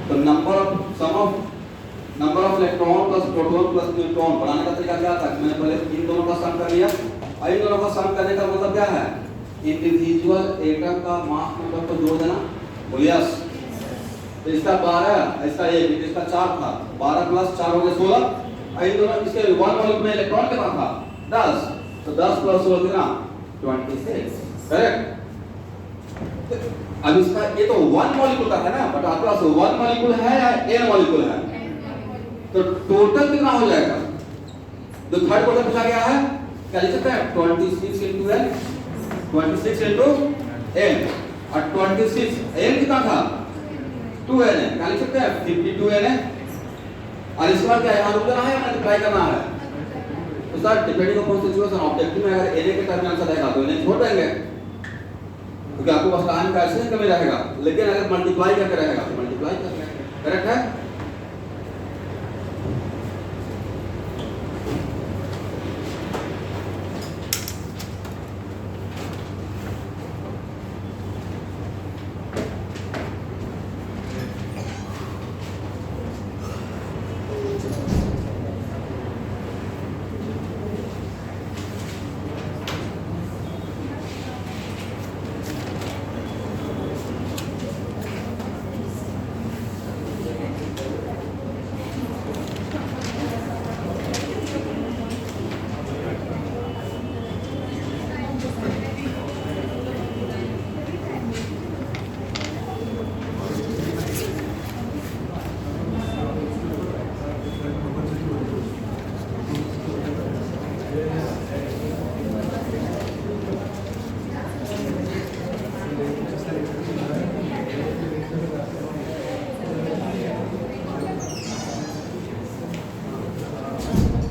तो number of electron plus proton plus neutron बनाने का तरीका क्या था, मैंने पहले इन दोनों का सम कर लिया। और इन दोनों का सम करने का मतलब क्या है, इंडिविजुअल एटम का मास नंबर को जोड़ देना। बोलिए यस। तो इसका 12 इसका 1 इसका 4 था, 12 + 4 हो गया 16। और इन दोनों इसके 1 मॉलिक्यूल में इलेक्ट्रॉन कितना था 10, तो 10 + 16 कितना 26, करेक्ट। अब इसका ये तो 1 मॉलिक्यूल का है ना, बट आपके पास 1 मॉलिक्यूल है या n मॉलिक्यूल है, तो टोटल कितना हो जाएगा। जो थर्ड क्वेश्चन पूछा गया है क्या लिख सकते हैं 26 × n 26 × n और 26 n कितना था 2n है, क्या लिख सकते हैं 52n है। और इसके बाद क्या यहाँ रुक जाना है या मल्टीप्लाई करना है, तो sir depending upon situation objective में अगर n के टर्म में आंसर आएगा तो इन्हें छोड़ देंगे क्योंकि आपको बस टाइम का ऐसे कमी रहेगा, लेकिन अगर मल्टीप्लाई करके रहेगा तो मल्टीप्लाई कर लेंगे, करेक्ट है।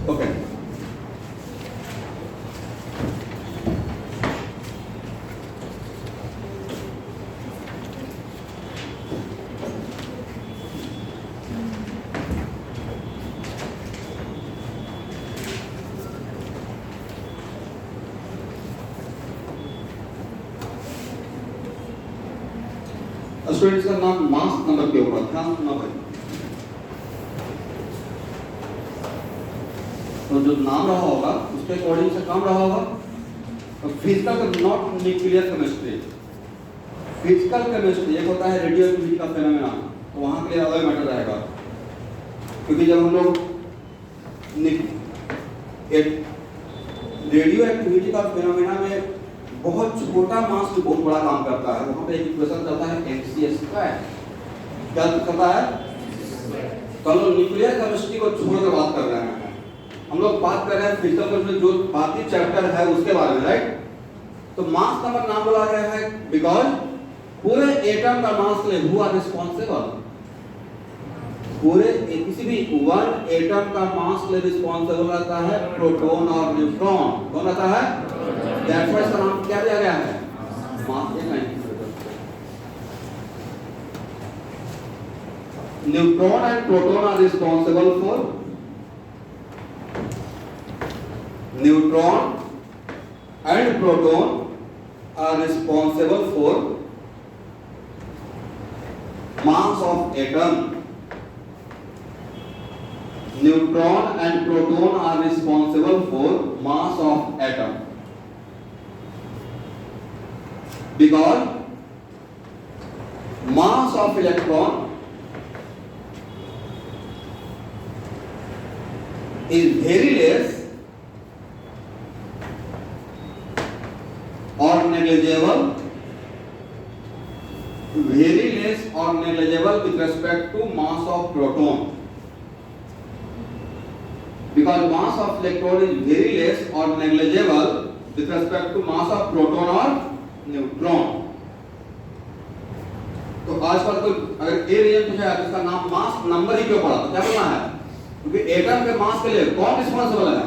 ओके स्टूडेंट्स का नाम मास नंबर के ऊपर ध्यान सुनना भाई। तो जो नाम रहा होगा उसके अकॉर्डिंग से काम रहा होगा। Physical not nuclear chemistry, physical chemistry एक होता है रेडियो एक्टिविटी का फेनोमेना, तो वहां के लिए अलग मैटर रहेगा क्योंकि जब हम लोग रेडियो एक्टिविटी का फेनोमेना में बहुत छोटा मास भी बहुत बड़ा काम करता है, वहां पे एक इक्वेशन चलता है mc²। क्या करता है, तो हम लोग न्यूक्लियर केमिस्ट्री को छोड़कर बात कर रहे हैं। हम लोग बात कर रहे हैं फिजिकल केमिस्ट्री जो बाकी चैप्टर है उसके बारे में, राइट। तो मास नंबर नाम बोला गया है बिकॉज पूरे एटम का मास ले हु आर रिस्पांसिबल, पूरे किसी भी वन एटम का मास ले रिस्पांसिबल रहता है प्रोटॉन और न्यूट्रॉन। कौन रहता है, दैट्स व्हाई इसका नाम क्या दिया गया है मास। एक नहीं, neutron and proton are responsible for, neutron and proton are responsible for mass of atom. Neutron and proton are responsible for mass of atom because mass of electron is very less or negligible, very less or negligible with respect to mass of proton. because mass of electron is very less or negligible with respect to mass of proton or neutron. तो आजकल कोई अगर ए रिएक्ट पूछा है इसका नाम मास नंबर ही क्यों पड़ा, तो क्या बोलना है, क्योंकि एटम के मास के लिए कौन रिस्पांसिबल है,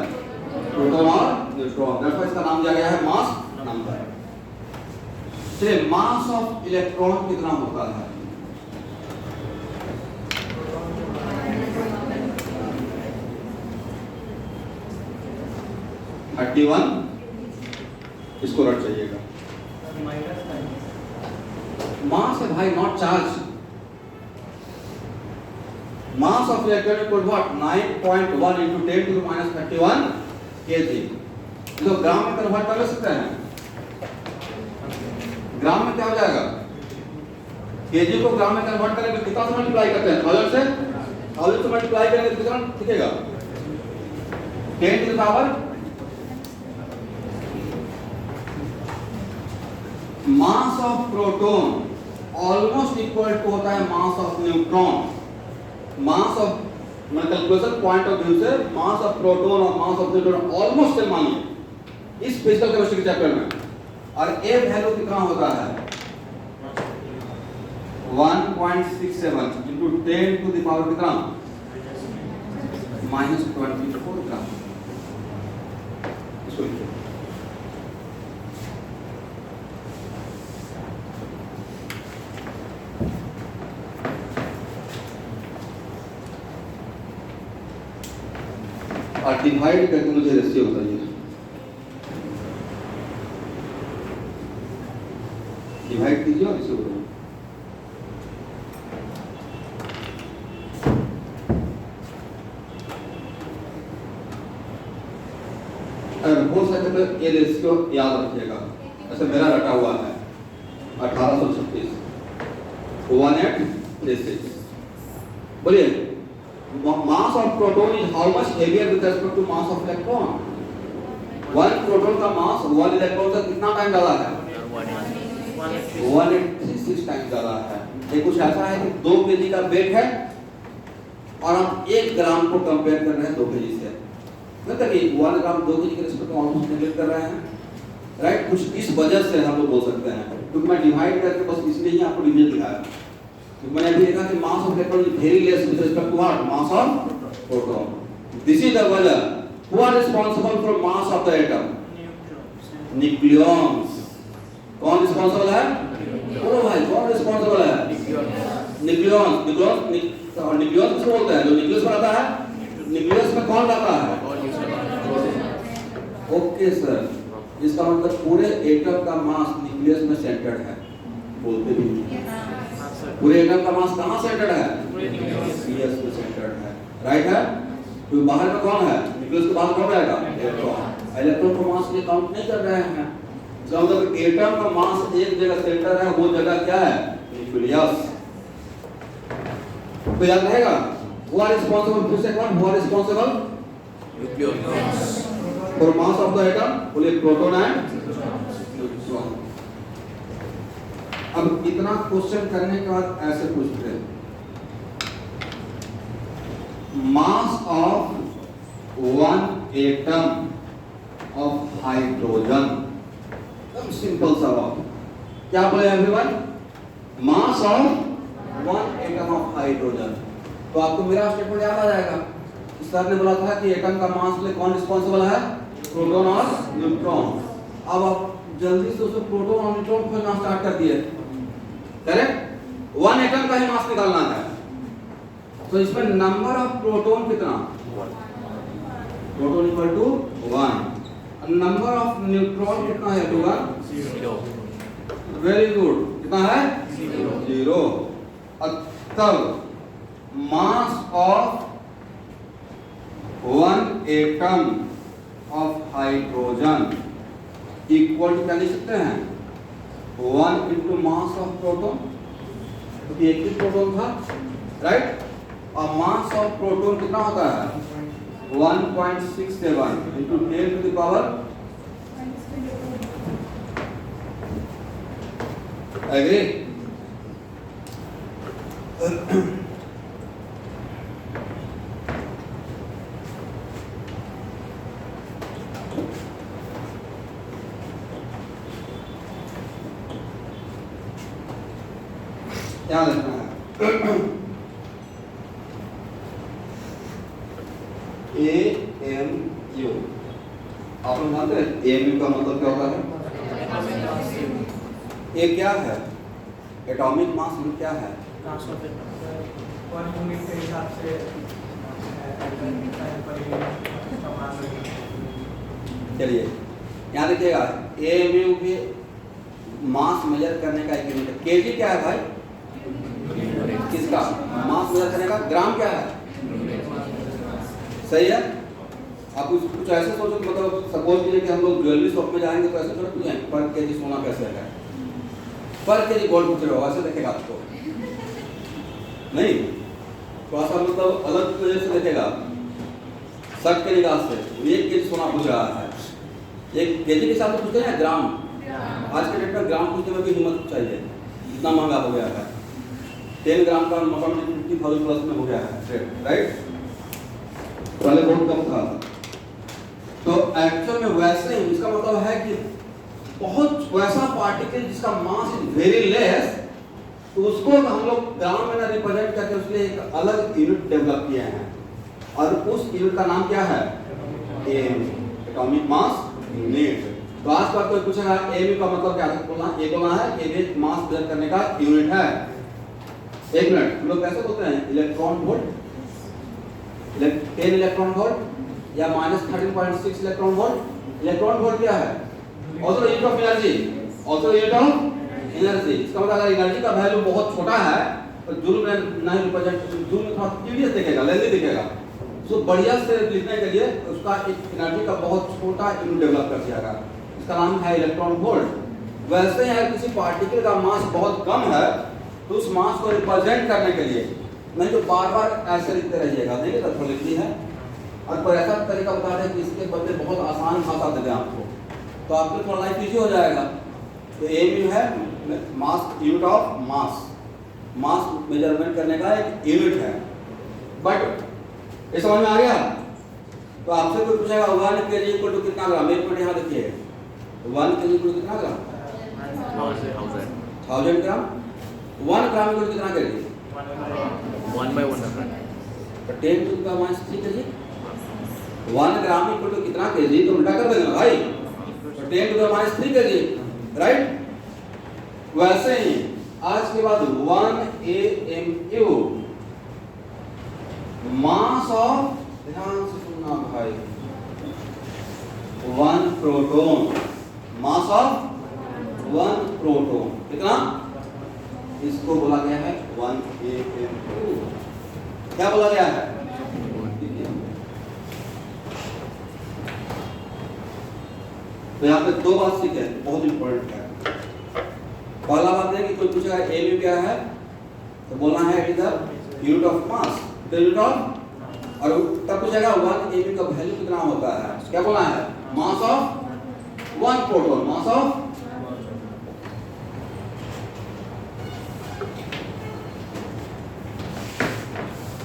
प्रोटॉन और न्यूट्रॉन, दैट्स व्हाई इसका नाम दिया गया है मास नंबर। चलिए मास ऑफ इलेक्ट्रॉन कितना होता है, इसको रट चाहिएगा, मास है भाई, not charge. Mass of electron equal what 9.1 into 10 to the minus 31 kg। तो ग्राम में कन्वर्ट कर सकते हैं, ग्राम में क्या हो जाएगा, केजी को ग्राम में कन्वर्ट करेंगे कितना से मल्टीप्लाई करते हैं, 1000 से, 1000 से मल्टीप्लाई करेंगे तो कितना दिखेगा, 10 to the power mass of proton almost equal to होता है mass of neutron. Mass of मतलब कैलकुलेशन पॉइंट ऑफ व्यू से मास ऑफ प्रोटॉन और mass of neutron almost same मानिए इस फिजिकल केमिस्ट्री के चैप्टर में। और ए वैल्यू कितना होता है 1.67 into 10 to the power कितना -24 ग्राम। इसको लिखिए, और डिवाइड करके मुझे रेशियो बताइए, डिवाइड कीजिए और रेशियो बताइए। अगर हो सके तो ये रेशियो याद रखिएगा, ऐसे मेरा रटा हुआ है 1836 1836। बोलिए mass of proton is how much heavier with respect to mass of electron? One proton का mass one electron से कितना टाइम ज्यादा है, 186 टाइम ज्यादा है। ये कुछ ऐसा है कि 2 केजी का वेट है और हम 1 ग्राम को कंपेयर कर रहे हैं 2 केजी से, मतलब कि 1 ग्राम 2 केजी के रिस्पेक्ट में ऑलमोस्ट नेगलेक्ट कर रहे हैं, राइट। कुछ इस वजह से हम लोग बोल सकते हैं, क्योंकि मैं डिवाइड करके बस इसलिए ही आपको डिवीजन दिखाया। तो मैंने अभी देखा कि mass of electron is very less with respect to what mass of proton. This is the वजह who are responsible for mass of the atom, nucleons. कौन रिस्पांसिबल है, बोलो भाई कौन रिस्पांसिबल है, न्यूक्लियॉन्स। न्यूक्लियॉन्स किसको बोलते हैं, जो न्यूक्लियस पर आता है, न्यूक्लियस में कौन रहता है, ओके सर, इसका मतलब पूरे एटम का मास न्यूक्लियस में सेंटर्ड है, बोलते भी पूरे एटम का मास कहां सेंटर्ड है, न्यूक्लियस में सेंटर्ड है, राइट है। तो बाहर में कौन है, न्यूक्लियस के बाहर कौन रहेगा, इलेक्ट्रॉन। इलेक्ट्रॉन को मास ये काउंट नहीं कर रहे हैं, इसका मतलब एटम का मास एक जगह सेंटर है, वो जगह क्या है, न्यूक्लियस। तो याद रहेगा हु आर रिस्पांसिबल, फिर से कौन, who are responsible, nucleus for mass of the atom, बोलिए प्रोटॉन एंड न्यूट्रॉन। अब इतना क्वेश्चन करने के बाद ऐसे पूछते हैं, mass of 1 atom of hydrogen, एकदम सिंपल सवाल, क्या बोले everyone, mass of 1 atom of hydrogen. तो आपको मेरा स्टेटमेंट याद आ जाएगा, सर ने बोला था कि एटम का मास के लिए कौन रिस्पांसिबल है, प्रोटॉन और न्यूट्रॉन। अब आप जल्दी से उसे प्रोटॉन और न्यूट्रॉन को खोजना स्टार्ट कर दिए, करेक्ट। 1 एटम का ही मास निकालना है, तो इसमें नंबर ऑफ प्रोटॉन कितना, proton equal to 1, number of neutron कितना है, 1 0। वेरी गुड, कितना है 0। तब mass of 1 atom of hydrogen equal to क्या लिख सकते हैं, 1 into मास ऑफ प्रोटॉन, क्योंकि एक ही प्रोटॉन था, राइट। और मास ऑफ प्रोटॉन कितना होता है 1.67 into 10 to the power, agree. क्या लिखना है? AMU। आप लोग जानते हैं AMU का मतलब क्या होता है? ये क्या है? एटॉमिक मास यूनिट क्या है? वन यूनिट के हिसाब से चलिए यहाँ देखिएगा, AMU के मास मेजर करने का एक यूनिट है। केजी क्या है भाई? किसका मास मेजर करने का? ग्राम क्या है? सही है। आप कुछ ऐसे सोचो कि मतलब सपोज कीजिए कि हम लोग ज्वेलरी शॉप में जाएंगे तो ऐसे थोड़ा पूछेंगे पर केजी सोना कैसे है, पर केजी गोल्ड पूछ रहे हो, ऐसे देखेगा आपको नहीं, थोड़ा सा मतलब अलग वजह से देखेगा, शक के निगाह से। एक केजी सोना पूछ रहा है, एक केजी के हिसाब से पूछते हैं ग्राम। आज के डेट में ग्राम पूछने में भी हिम्मत चाहिए, इतना महंगा हो गया है। 10 ग्राम का मोटामोटी 50,000 प्लस में हो गया है, राइट? पहले बहुत कम था। तो एक्चुअल में वैसे ही इसका मतलब है कि बहुत वैसा पार्टिकल जिसका मास इज वेरी लेस, तो उसको हम लोग ग्राम में ना रिप्रेजेंट करके उसके लिए एक अलग यूनिट डेवलप किए हैं, और उस यूनिट का नाम क्या है? Atomic mass unit. तो आज बार कोई पूछेगा AMU का मतलब क्या है, बोलना ये बोलना है कि ये मास मेजर करने का यूनिट है। एक मिनट, हम लोग कैसे बोलते हैं? इलेक्ट्रॉन वोल्ट, 10 इलेक्ट्रॉन वोल्ट या -13.6 इलेक्ट्रॉन वोल्ट। इलेक्ट्रॉन वोल्ट क्या है? Also unit of energy, also unit of energy. इसका मतलब अगर एनर्जी का वैल्यू बहुत छोटा है तो जूल में नहीं रिप्रेजेंट, जूल में थोड़ा टीडियस दिखेगा, लेंथी दिखेगा। सो बढ़िया से लिखने के लिए उसका एक एनर्जी का बहुत छोटा यूनिट डेवलप कर दिया गया, इसका नाम है इलेक्ट्रॉन वोल्ट। वैसे ही अगर किसी पार्टिकल का मास बहुत कम है तो उस मास को रिप्रेजेंट करने के लिए, नहीं तो बार बार ऐसे लिखते रहिएगा, देखिए तो थोड़ा लिखती है, और कोई ऐसा तरीका बता दें कि इसके बदले बहुत आसान भाषा दे दें आपको, तो आपको थोड़ा लाइफ इजी हो जाएगा। तो AMU है mass, unit of mass, mass measurement करने का एक यूनिट है। बट ये समझ में आ गया? तो आपसे कोई पूछेगा 1 kg इक्वल टू कितना ग्राम? एक मिनट यहाँ देखिए, 1 kg इक्वल टू कितना ग्राम? 1000 ग्राम। 1 ग्राम इक्वल टू कितना kg? 1/100। 10 to the minus 3 kg। 1 gram equal to कितना kg? तो उल्टा कर देना भाई, तो 10 to the minus 3 kg, right? वैसे ही आज के बाद 1 AMU मास ऑफ, ध्यान से सुनना भाई, 1 प्रोटॉन, मास ऑफ 1 प्रोटॉन कितना? इसको बोला गया है 1 AMU। क्या बोला गया है? तो यहाँ पे दो बात सीखे, बहुत इंपॉर्टेंट है। पहला बात है कि कोई पूछेगा AMU क्या है, तो बोलना है it is the unit of mass, the unit of, और तब पूछेगा 1 AMU का वैल्यू कितना होता है, क्या बोलना है? Mass of 1 proton, mass of.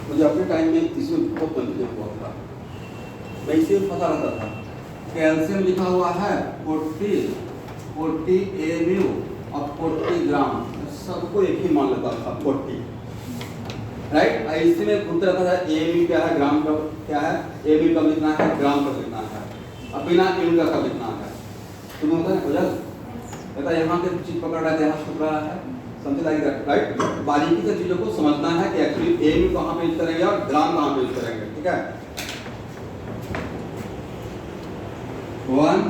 मुझे अपने टाइम में इसमें बहुत कंफ्यूजन हुआ था, मैं इसे फंसा रहता था। कैल्शियम लिखा हुआ है 40 AMU और 40 ग्राम, सबको एक ही मान लेता था 40, राइट? ऐसे में पूछता रहता था AMU क्या है, ग्राम का क्या है, AMU कब लिखना है, ग्राम कब लिखना है, अब बिना यूनिट का कब लिखना है। तुम होता है वजह कहता यहाँ के चीज पकड़ रहा है, यहाँ पकड़ रहा है, समथिंग लाइक दैट, राइट? बारीकी से चीजों को समझना है कि एक्चुअली AMU कहाँ पे यूज करेंगे और ग्राम कहाँ पे यूज करेंगे, ठीक है? 1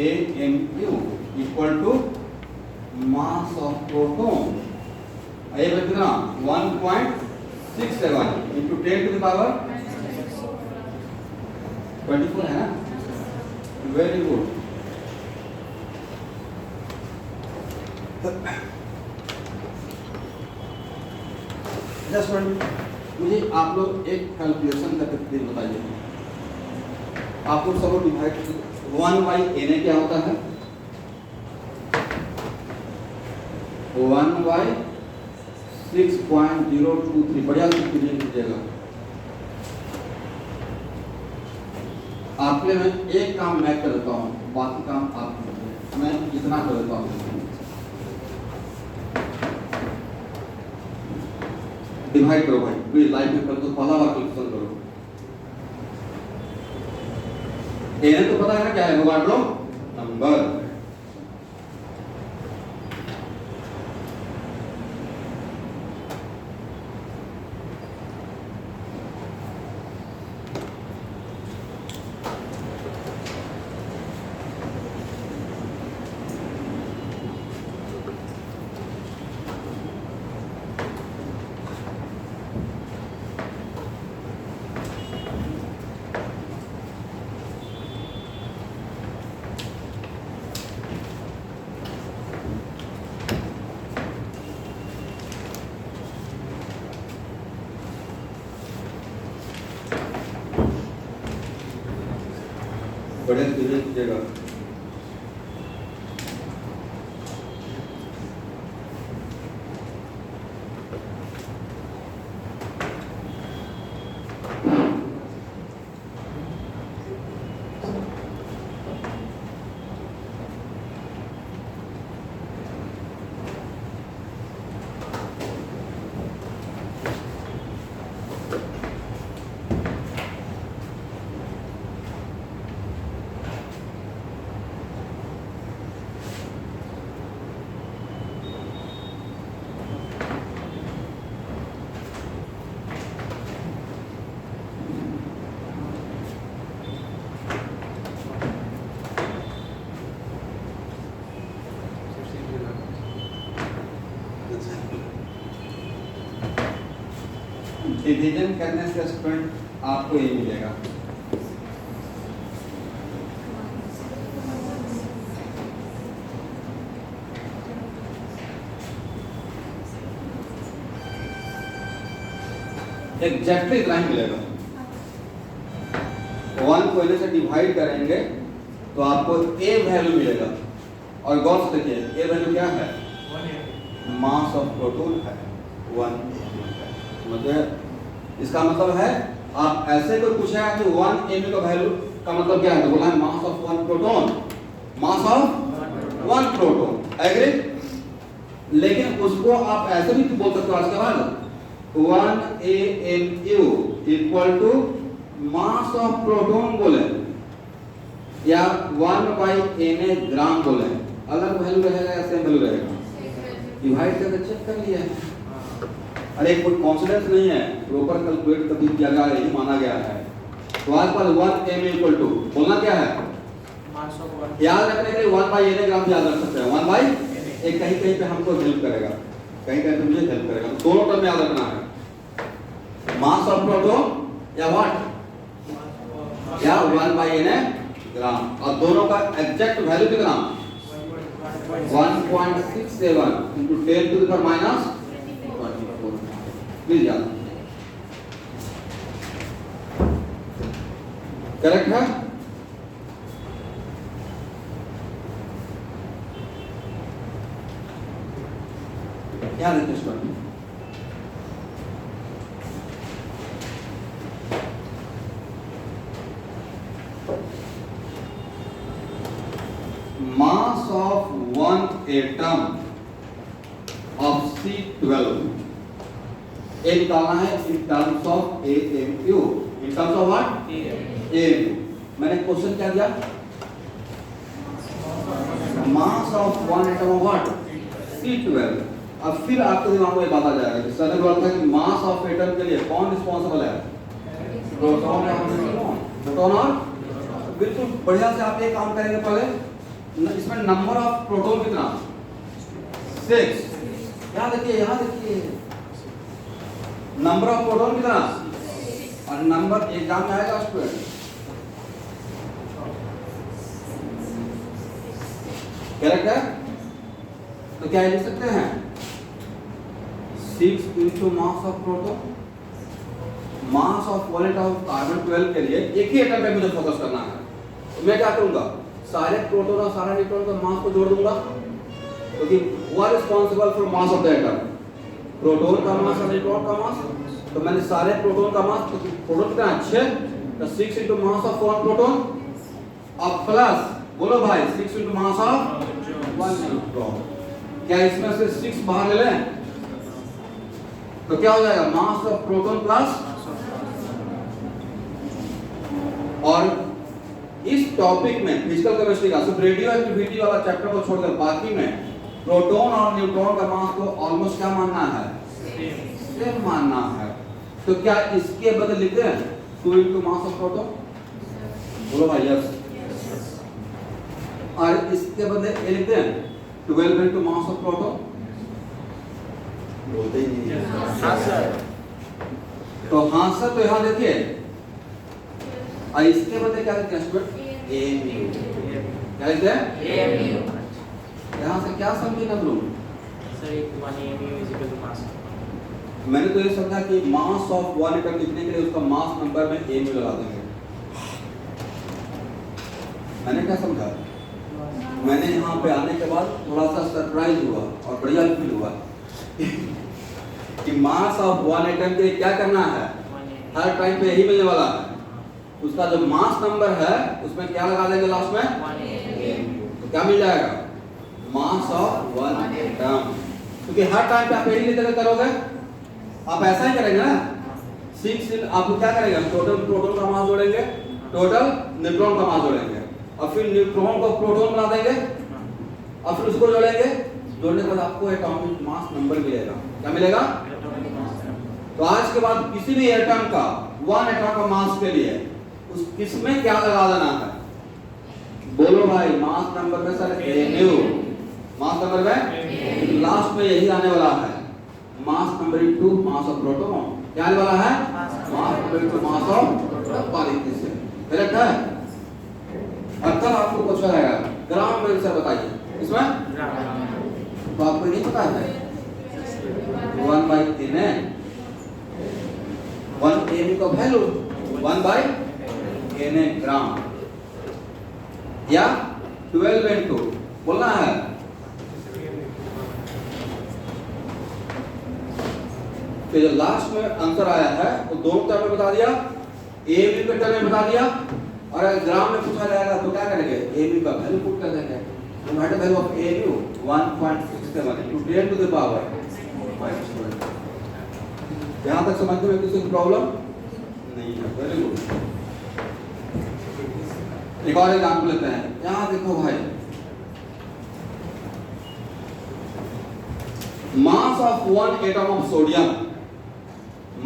AMU equal to mass of proton, ये कितना? 1.67 into 10 to the power 24 है ना? Very good. मुझे आप लोग एक कैलकुलेशन करके प्लीज बताइए, आप लोग सब डिवाइड 1/Na क्या होता है? 1/6.023, बढ़िया से क्लियर कीजिएगा। आपके मैं एक काम मैं कर देता हूँ, बाकी काम आप कीजिए, मैं इतना कर देता हूँ। डिवाइड करो भाई, प्लीज लाइफ में कल तो पहला बार कैलकुलेशन करो। एन तो पता है ना क्या है, एवोगाड्रो नंबर। बड़े स्टूडेंट कीजिएगा। डिवीजन करने से स्टूडेंट आपको ये मिलेगा। एग्जैक्टली इतना ही मिलेगा। 1 को से डिवाइड करेंगे तो आपको ए वैल्यू मिलेगा। और गौर से देखिए ए वैल्यू क्या है, मास ऑफ प्रोटॉन है 1। मतलब इसका मतलब है आप ऐसे कोई पूछेगा कि 1 एम का वैल्यू का मतलब क्या है, तो बोला है mass of 1 proton, mass of 1 proton. Agree? लेकिन उसको आप ऐसे भी बोल सकते हो आज के बाद 1 AMU equal to mass of proton बोले या 1/Na ग्राम बोले, अलग वैल्यू रहेगा या सेम वैल्यू रहेगा? डिवाइड करके चेक कर लिया है। अरे कोई कॉन्फिडेंस नहीं है, प्रॉपर कैलकुलेट कभी किया गया यही माना गया है। तो आज पर 1 m इक्वल टू बोलना क्या है, याद रखने के लिए 1/Na ग्राम याद रख सकते हैं। 1/, एक कहीं कहीं पे हमको हेल्प करेगा, कहीं कहीं पे मुझे हेल्प करेगा। तो दोनों टर्म याद रखना है, मास ऑफ प्रोटॉन या व्हाट, या 1/Na ग्राम। और दोनों का एग्जैक्ट वैल्यू कितना, 1.67 into 10 to the power minus 24। Please याद, करेक्ट है? क्या देखते student, mass of one atom of C12 ये निकालना है in terms of AMU, in terms of what, AMU। मैंने क्वेश्चन क्या दिया, mass of one atom of what, C12। अब फिर आपके दिमाग में बात आ जाएगा कि सर ने बोला था कि मास ऑफ एटम के लिए कौन रिस्पांसिबल है, प्रोटॉन या प्रोटॉन। और बिल्कुल बढ़िया से आप ये काम करेंगे, पहले इसमें नंबर ऑफ प्रोटॉन कितना, 6। याद रखिए, यहाँ देखिए नंबर ऑफ प्रोटॉन कितना, और नंबर एग्जाम में आएगा स्टूडेंट, करेक्ट है? तो क्या लिख सकते हैं, 6 into mass of proton, mass of one of carbon 12 के लिए एक ही एटम पे मुझे फोकस करना है। तो मैं क्या करूंगा, सारे प्रोटॉन और सारे न्यूट्रॉन का मास को जोड़ दूंगा, क्योंकि वो are responsible for mass of the atom, proton का मास और न्यूट्रॉन का मास। तो मैंने सारे प्रोटॉन का मास, प्रोटॉन कितना है 6, तो 6 into मास ऑफ 1 प्रोटॉन और प्लस बोलो भाई 6 into मास ऑफ 1 न्यूट्रॉन। क्या इसमें से 6 बाहर ले लें, तो क्या हो जाएगा, मास ऑफ प्रोटॉन प्लस, और इस टॉपिक में फिजिकल केमिस्ट्री का सिर्फ रेडियो एक्टिविटी वाला चैप्टर को छोड़कर बाकी में प्रोटॉन और न्यूट्रॉन का मास को ऑलमोस्ट क्या मानना है, सेम मानना है। तो क्या इसके बदले लिखते हैं 2 into मास ऑफ प्रोटॉन, बोलो भाई यस, और इसके बदले ये लिखते हैं 12 into मास ऑफ प्रोटॉन, बोलते ही नहीं है। हाँ सर। तो हाँ सर, तो यहाँ देखिए, और इसके बदले क्या लिखते हैं स्टूडेंट, एमयू, क्या लिखते हैं, यहाँ से क्या समझे ना लोग, सर एक 1 AMU is equal to mass. मैंने तो ये समझा कि मास ऑफ 1 एटम लिखने के लिए उसका मास नंबर में एमयू लगा देंगे। मैंने क्या समझा, मैंने यहाँ पे आने के बाद थोड़ा सा सरप्राइज हुआ और बढ़िया फील हुआ कि मास ऑफ 1 एटम के लिए क्या करना है, हर टाइम पे यही मिलने वाला है, उसका जो मास नंबर है उसमें क्या लगा देंगे लास्ट में, 1 AMU. तो क्या मिल जाएगा, मास ऑफ 1 एटम। क्योंकि हर टाइम पे आप यही लेकर करोगे, आप ऐसा ही करेंगे ना, 6 आप क्या करेंगे, टोटल प्रोटॉन का मास जोड़ेंगे, टोटल न्यूट्रॉन का मास जोड़ेंगे, और फिर न्यूट्रॉन को प्रोटॉन बना देंगे, और फिर उसको जोड़ेंगे, जोड़ने के बाद आपको एटॉमिक मास नंबर मिलेगा। क्या मिलेगा, तो आज के बाद किसी भी एटम का 1 एटम का मास के लिए उस किसमें क्या लगा देना है, बोलो भाई, मास नंबर में सर एमयू, मास नंबर में लास्ट में यही आने वाला है, mass number into mass of proton, क्या आने वाला है, mass number into mass of particle से, करेक्ट है। और कल आपको पूछा जाएगा ग्राम में से बताइए, इसमें तो आपको नहीं पता है 1/n है, 1 एमयू का वैल्यू 1/n ग्राम, या 12 into बोलना है, तो जो लास्ट में आंसर आया है वो दोनों टर्म में बता दिया, एमयू के टर्म में बता दिया, और अगर ग्राम में पूछा जाएगा तो क्या करेंगे, एमयू का वैल्यू पुट कर देंगे, तो what is the value of MU 1.67 into 10 to the power 5. यहाँ तक समझने में किसी को प्रॉब्लम नहीं है, वेरी गुड। एक और एग्जाम्पल लेते हैं, यहाँ देखो भाई, मास of 1 atom of sodium,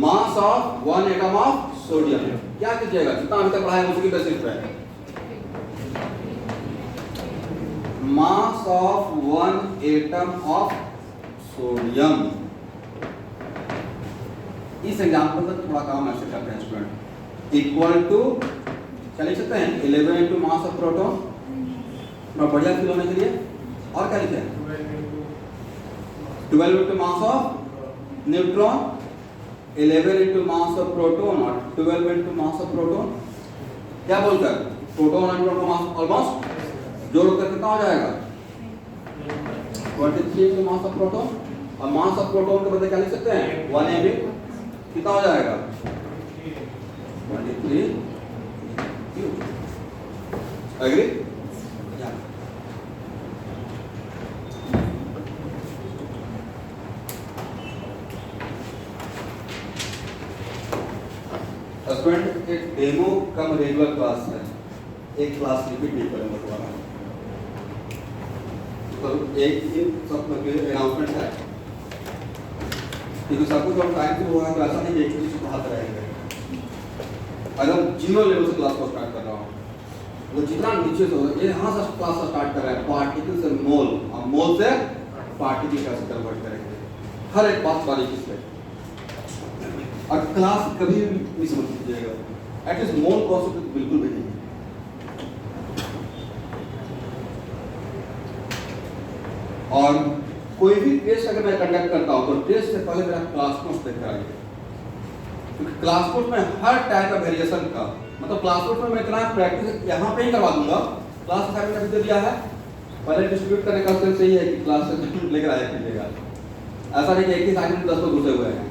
mass of 1 atom of sodium, क्या कीजिएगा, जितना अभी तक पढ़ा है उसी के बेसिस पे, मास ऑफ 1 एटम ऑफ सोडियम, इस एग्जाम्पल तक थोड़ा काम ऐसे करते हैं स्टूडेंट, इक्वल टू क्या लिख सकते हैं 11 into मास ऑफ प्रोटॉन, और बढ़िया फील होने के लिए, और क्या लिखे 12 into mass of neutron, 11 into mass of proton, और 12 into मास ऑफ प्रोटॉन, क्या बोलकर प्रोटॉन और न्यूट्रॉन का मास ऑलमोस्ट जोड़ कर कितना हो जाएगा 23 into मास ऑफ प्रोटॉन, और मास ऑफ प्रोटॉन के बदले क्या लिख सकते हैं 1 एमयू, कितना हो जाएगा 23 एग्री। स्टूडेंट एक डेमो कम रेगुलर क्लास है, एक क्लास रिपीट नहीं करूंगा दोबारा, तो एक दिन सब अनाउंसमेंट है, क्योंकि सब कुछ टाइम से होगा, तो ऐसा नहीं है कि किसी हाथ रहेंगे, अगर 0 लेवल से क्लास को स्टार्ट कर रहा हूँ, वो जितना नीचे से होगा, ये यहाँ से क्लास स्टार्ट कर रहे हैं, पार्टिकल से मोल, और मोल से पार्टिकल कैसे कन्वर्ट करेंगे, हर एक बात बारीकी से, और क्लास कभी भी मिस मत कीजिएगा, एटलीस्ट मोल कॉन्सेप्ट बिल्कुल भी नहीं। और कोई भी टेस्ट अगर मैं कंडक्ट करता हूँ तो टेस्ट से पहले मेरा क्लास नोट्स देख कर आइए, क्योंकि क्लास नोट में हर टाइप का वेरिएशन का, मतलब क्लास नोट में मैं इतना प्रैक्टिस यहाँ पे ही करवा दूंगा, क्लास असाइनमेंट अभी दे दिया है, पहले डिस्ट्रीब्यूट करने का सेंस यही है कि क्लास से लेकर आया कीजिएगा, ऐसा नहीं कि एक ही असाइनमेंट 10 लोग घुसे हुए हैं,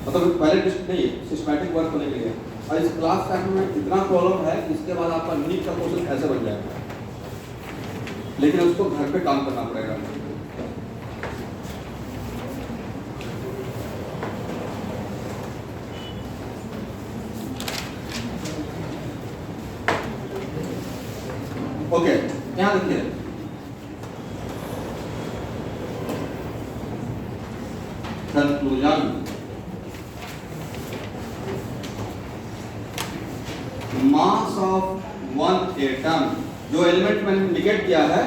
मतलब पहले नहीं सिस्टमैटिक वर्क होने के लिए, और इस क्लास टाइम में इतना प्रॉब्लम है कि इसके बाद आपका नीट का क्वेश्चन ऐसे बन जाएगा, लेकिन उसको घर पे काम करना पड़ेगा। यहाँ देखिए, conclusion, mass of one atom, जो एलिमेंट मैंने इंडिकेट किया है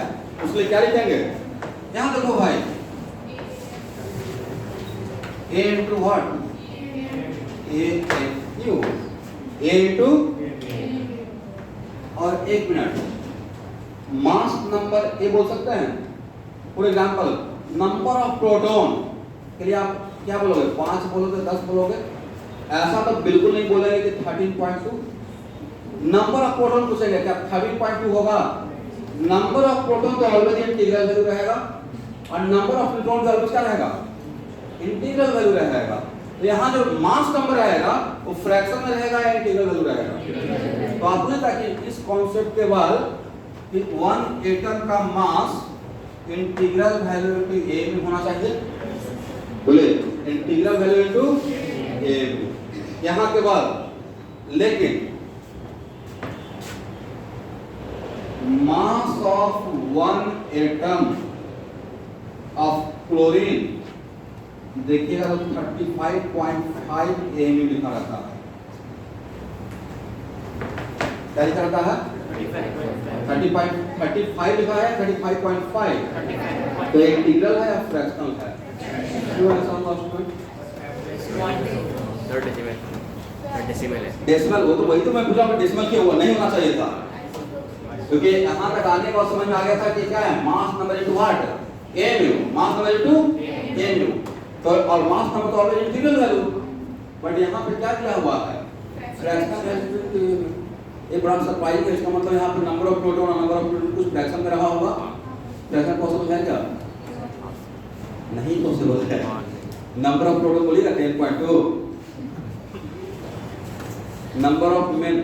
उसके लिए क्या लिखेंगे? यहाँ देखो भाई, A into what? A into A into, और एक मिनट, मास नंबर ए बोल सकते हैं। For example, number of proton के लिए आप क्या बोलोगे? 5 बोलोगे, 10 बोलोगे? ऐसा तो बिल्कुल नहीं बोलेंगे कि 13.2। नंबर ऑफ प्रोटॉन पूछेंगे, क्या 13.2 होगा? नंबर ऑफ प्रोटॉन तो ऑलवेज इंटीग्रल वैल्यू रहेगा, और नंबर ऑफ न्यूट्रॉन का ऑलवेज क्या रहेगा? इंटीग्रल वैल्यू रहेगा। तो यहाँ जो मास नंबर रहेगा वो फ्रैक्शन में रहेगा या इंटीग्रल वैल्यू रहेगा? तो आपने ताकि इस कॉन्सेप्ट के बाद कि वन एटम का मास इंटीग्रल वैल्यू इनटू ए में होना चाहिए, बोले इंटीग्रल वैल्यू इनटू ए। यहाँ के बाद लेकिन mass of one atom of chlorine देखिएगा तो 35.5 AMU लिखा रहता है। क्या लिखा रहता है? 35 लिखा है, 35.5। तो इंटीग्रल है या फ्रैक्शनल है? डेसिमल है। डेसिमल, वो तो वही तो मैं पूछा, डेसिमल क्यों हुआ? नहीं होना चाहिए था, क्योंकि यहाँ तक आने का समझ में आ गया था कि क्या है, mass number into what? AMU, mass number into AMU। तो और मास नंबर तो ऑलरेडी इंटीग्रल वैल्यू, बट यहाँ पे क्या किया हुआ है? Fractional value. ये बड़ा सरप्राइज है, इसका मतलब यहाँ पे नंबर ऑफ प्रोटॉन और नंबर ऑफ प्रोटॉन कुछ फ्रैक्शन में रहा होगा। फ्रैक्शन पॉसिबल है क्या? नहीं पॉसिबल है। नंबर ऑफ प्रोटॉन बोलिएगा 10.2, नंबर ऑफ मेन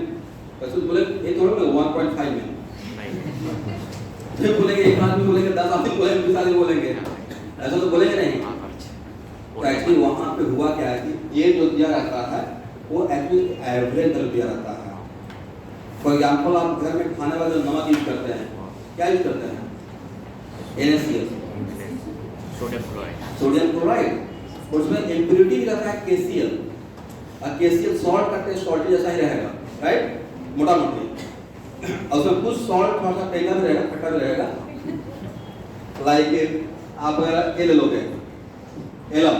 वैसे बोले ये थोड़ा ना 1.5 में नहीं बोलेंगे, एक आदमी बोलेंगे, 10 आदमी बोलेंगे, 20 आदमी बोलेंगे, ऐसा तो बोलेंगे नहीं। तो एक्चुअली वहाँ पे हुआ क्या है कि ये जो दिया रहता है वो एक्चुअली एवरेज वैल्यू दिया रहता है। फॉर एग्जांपल, आप घर में खाने वाले नमक यूज करते हैं, क्या यूज करते हैं? NaCl, sodium chloride. उसमें इम्प्योरिटी रहता है KCl, और KCl सॉल्ट का टेस्ट सॉल्टी जैसा ही रहेगा, राइट, मोटा मोटी। और उसमें कुछ सॉल्ट थोड़ा सा टेंगा भी रहेगा, खट्टा भी रहेगा। लाइक आप ये ले लोगे एलम,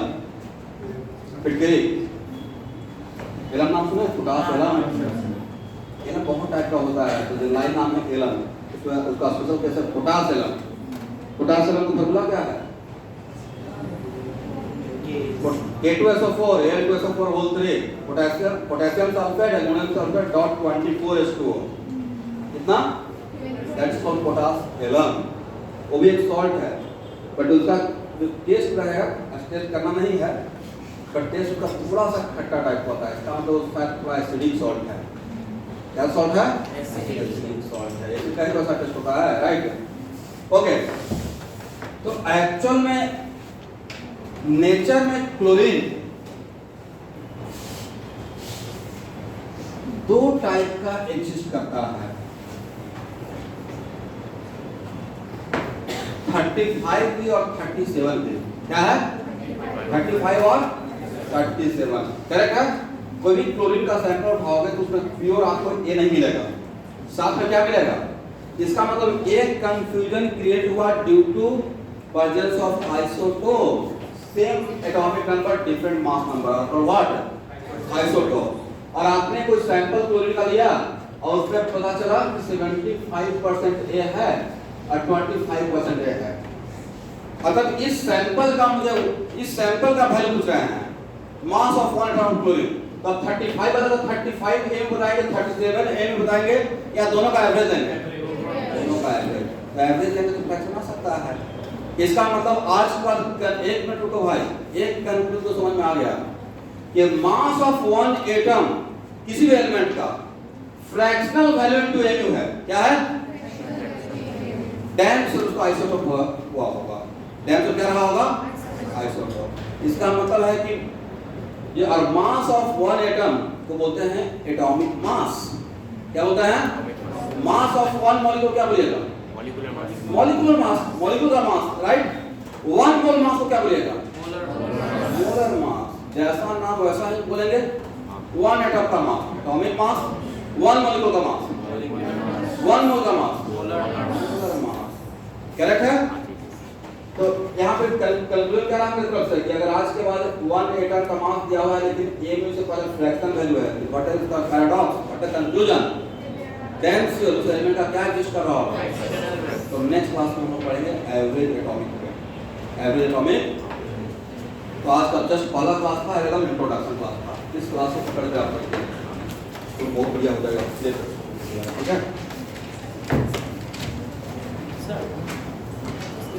फिटकरी, एलम नाम सुना है? पोटास एलम, ये ना बहुत टाइप का होता है, तो जो लाइन नाम है एलम, उसका स्पेशल कैसे पोटास एलम। पोटास एलम का फॉर्मूला क्या है? K2SO4 Al2SO4 whole 3, potassium sulphate aluminium sulphate dot 24H2O, कितना? That's called potash alum. वो भी एक सॉल्ट है, बट उसका जो टेस्ट रहेगा, टेस्ट करना नहीं है, बट टेस्ट उसका थोड़ा सा खट्टा टाइप होता है। इसका मतलब उसका थोड़ा एसिडिक सॉल्ट है। क्या सॉल्ट है? एसिडिक सॉल्ट है। एसिड का कैसा टेस्ट होता है, राइट? ओके, तो एक्चुअल में नेचर में क्लोरीन दो टाइप का एग्जिस्ट करता है, 35 भी और 37 भी। क्या है? 35 और 37, करेक्ट है? कोई भी क्लोरीन का सैंपल उठाओगे तो उसमें प्योर आपको ए नहीं मिलेगा, साथ में क्या मिलेगा? इसका मतलब एक कंफ्यूजन क्रिएट हुआ due to presence of isotope, same atomic number different mass number, और व्हाट? आइसोटोप। और आपने कोई सैंपल क्लोरीन का लिया और उसमें पता चला कि 75% ए है और 25% ए है। अतः इस सैंपल का मुझे इस सैंपल का वैल्यू पूछ रहे हैं, मास ऑफ 1 ग्राम क्लोरीन, तो 35 बदला 35 ए में बताएंगे, 37 ए में बताएंगे, या दोनों का एवरेज लेंगे? दोनों का एवरेज। एवरेज लेंगे तो फ्रैक्शन आ सकता है। इसका मतलब आज के बाद एक मिनट रुको भाई, एक कंक्लूजन तो समझ में आ गया कि मास ऑफ वन एटम किसी भी एलिमेंट का फ्रैक्शनल वैल्यू इनटू एमयू है। क्या है? डैम से उसको आइसोटोप हुआ होगा। डैम से क्या रहा होगा? आइसोटोप। इसका मतलब है कि ये और मास ऑफ वन एटम को बोलते हैं एटॉमिक मास। क्या बोलते हैं? मास ऑफ वन मॉलिक्यूल क्या बोलिएगा? Molecular mass molecular mass, molecule का मास, राइट। 1 मोल मास को क्या बोलेगा? Molar mass. जैसा नाम वैसा ही बोलेंगे। 1 एटम का मास, एटॉमिक मास, 1 मॉलिक्यूल का मास, 1 मोल का मास, मोलर मास। करेक्ट है? तो यहाँ पे कैलकुलेट क्या नाम कर सकते हैं कि अगर आज के बाद 1 एटम का मास दिया हुआ है लेकिन a में से पहले फ्रैक्शन वैल्यू है, what is the paradox, what is conclusion, then sure उस एलिमेंट का क्या एग्जिस्ट कर रहा होगा। तो नेक्स्ट क्लास में हम लोग पढ़ेंगे एवरेज एटॉमिक, एवरेज एटॉमिक। तो आज का जस्ट पहला क्लास था, एकदम इंट्रोडक्शन क्लास था। इस क्लास को पकड़ के आप पढ़िए तो बहुत बढ़िया हो जाएगा। ठीक है सर।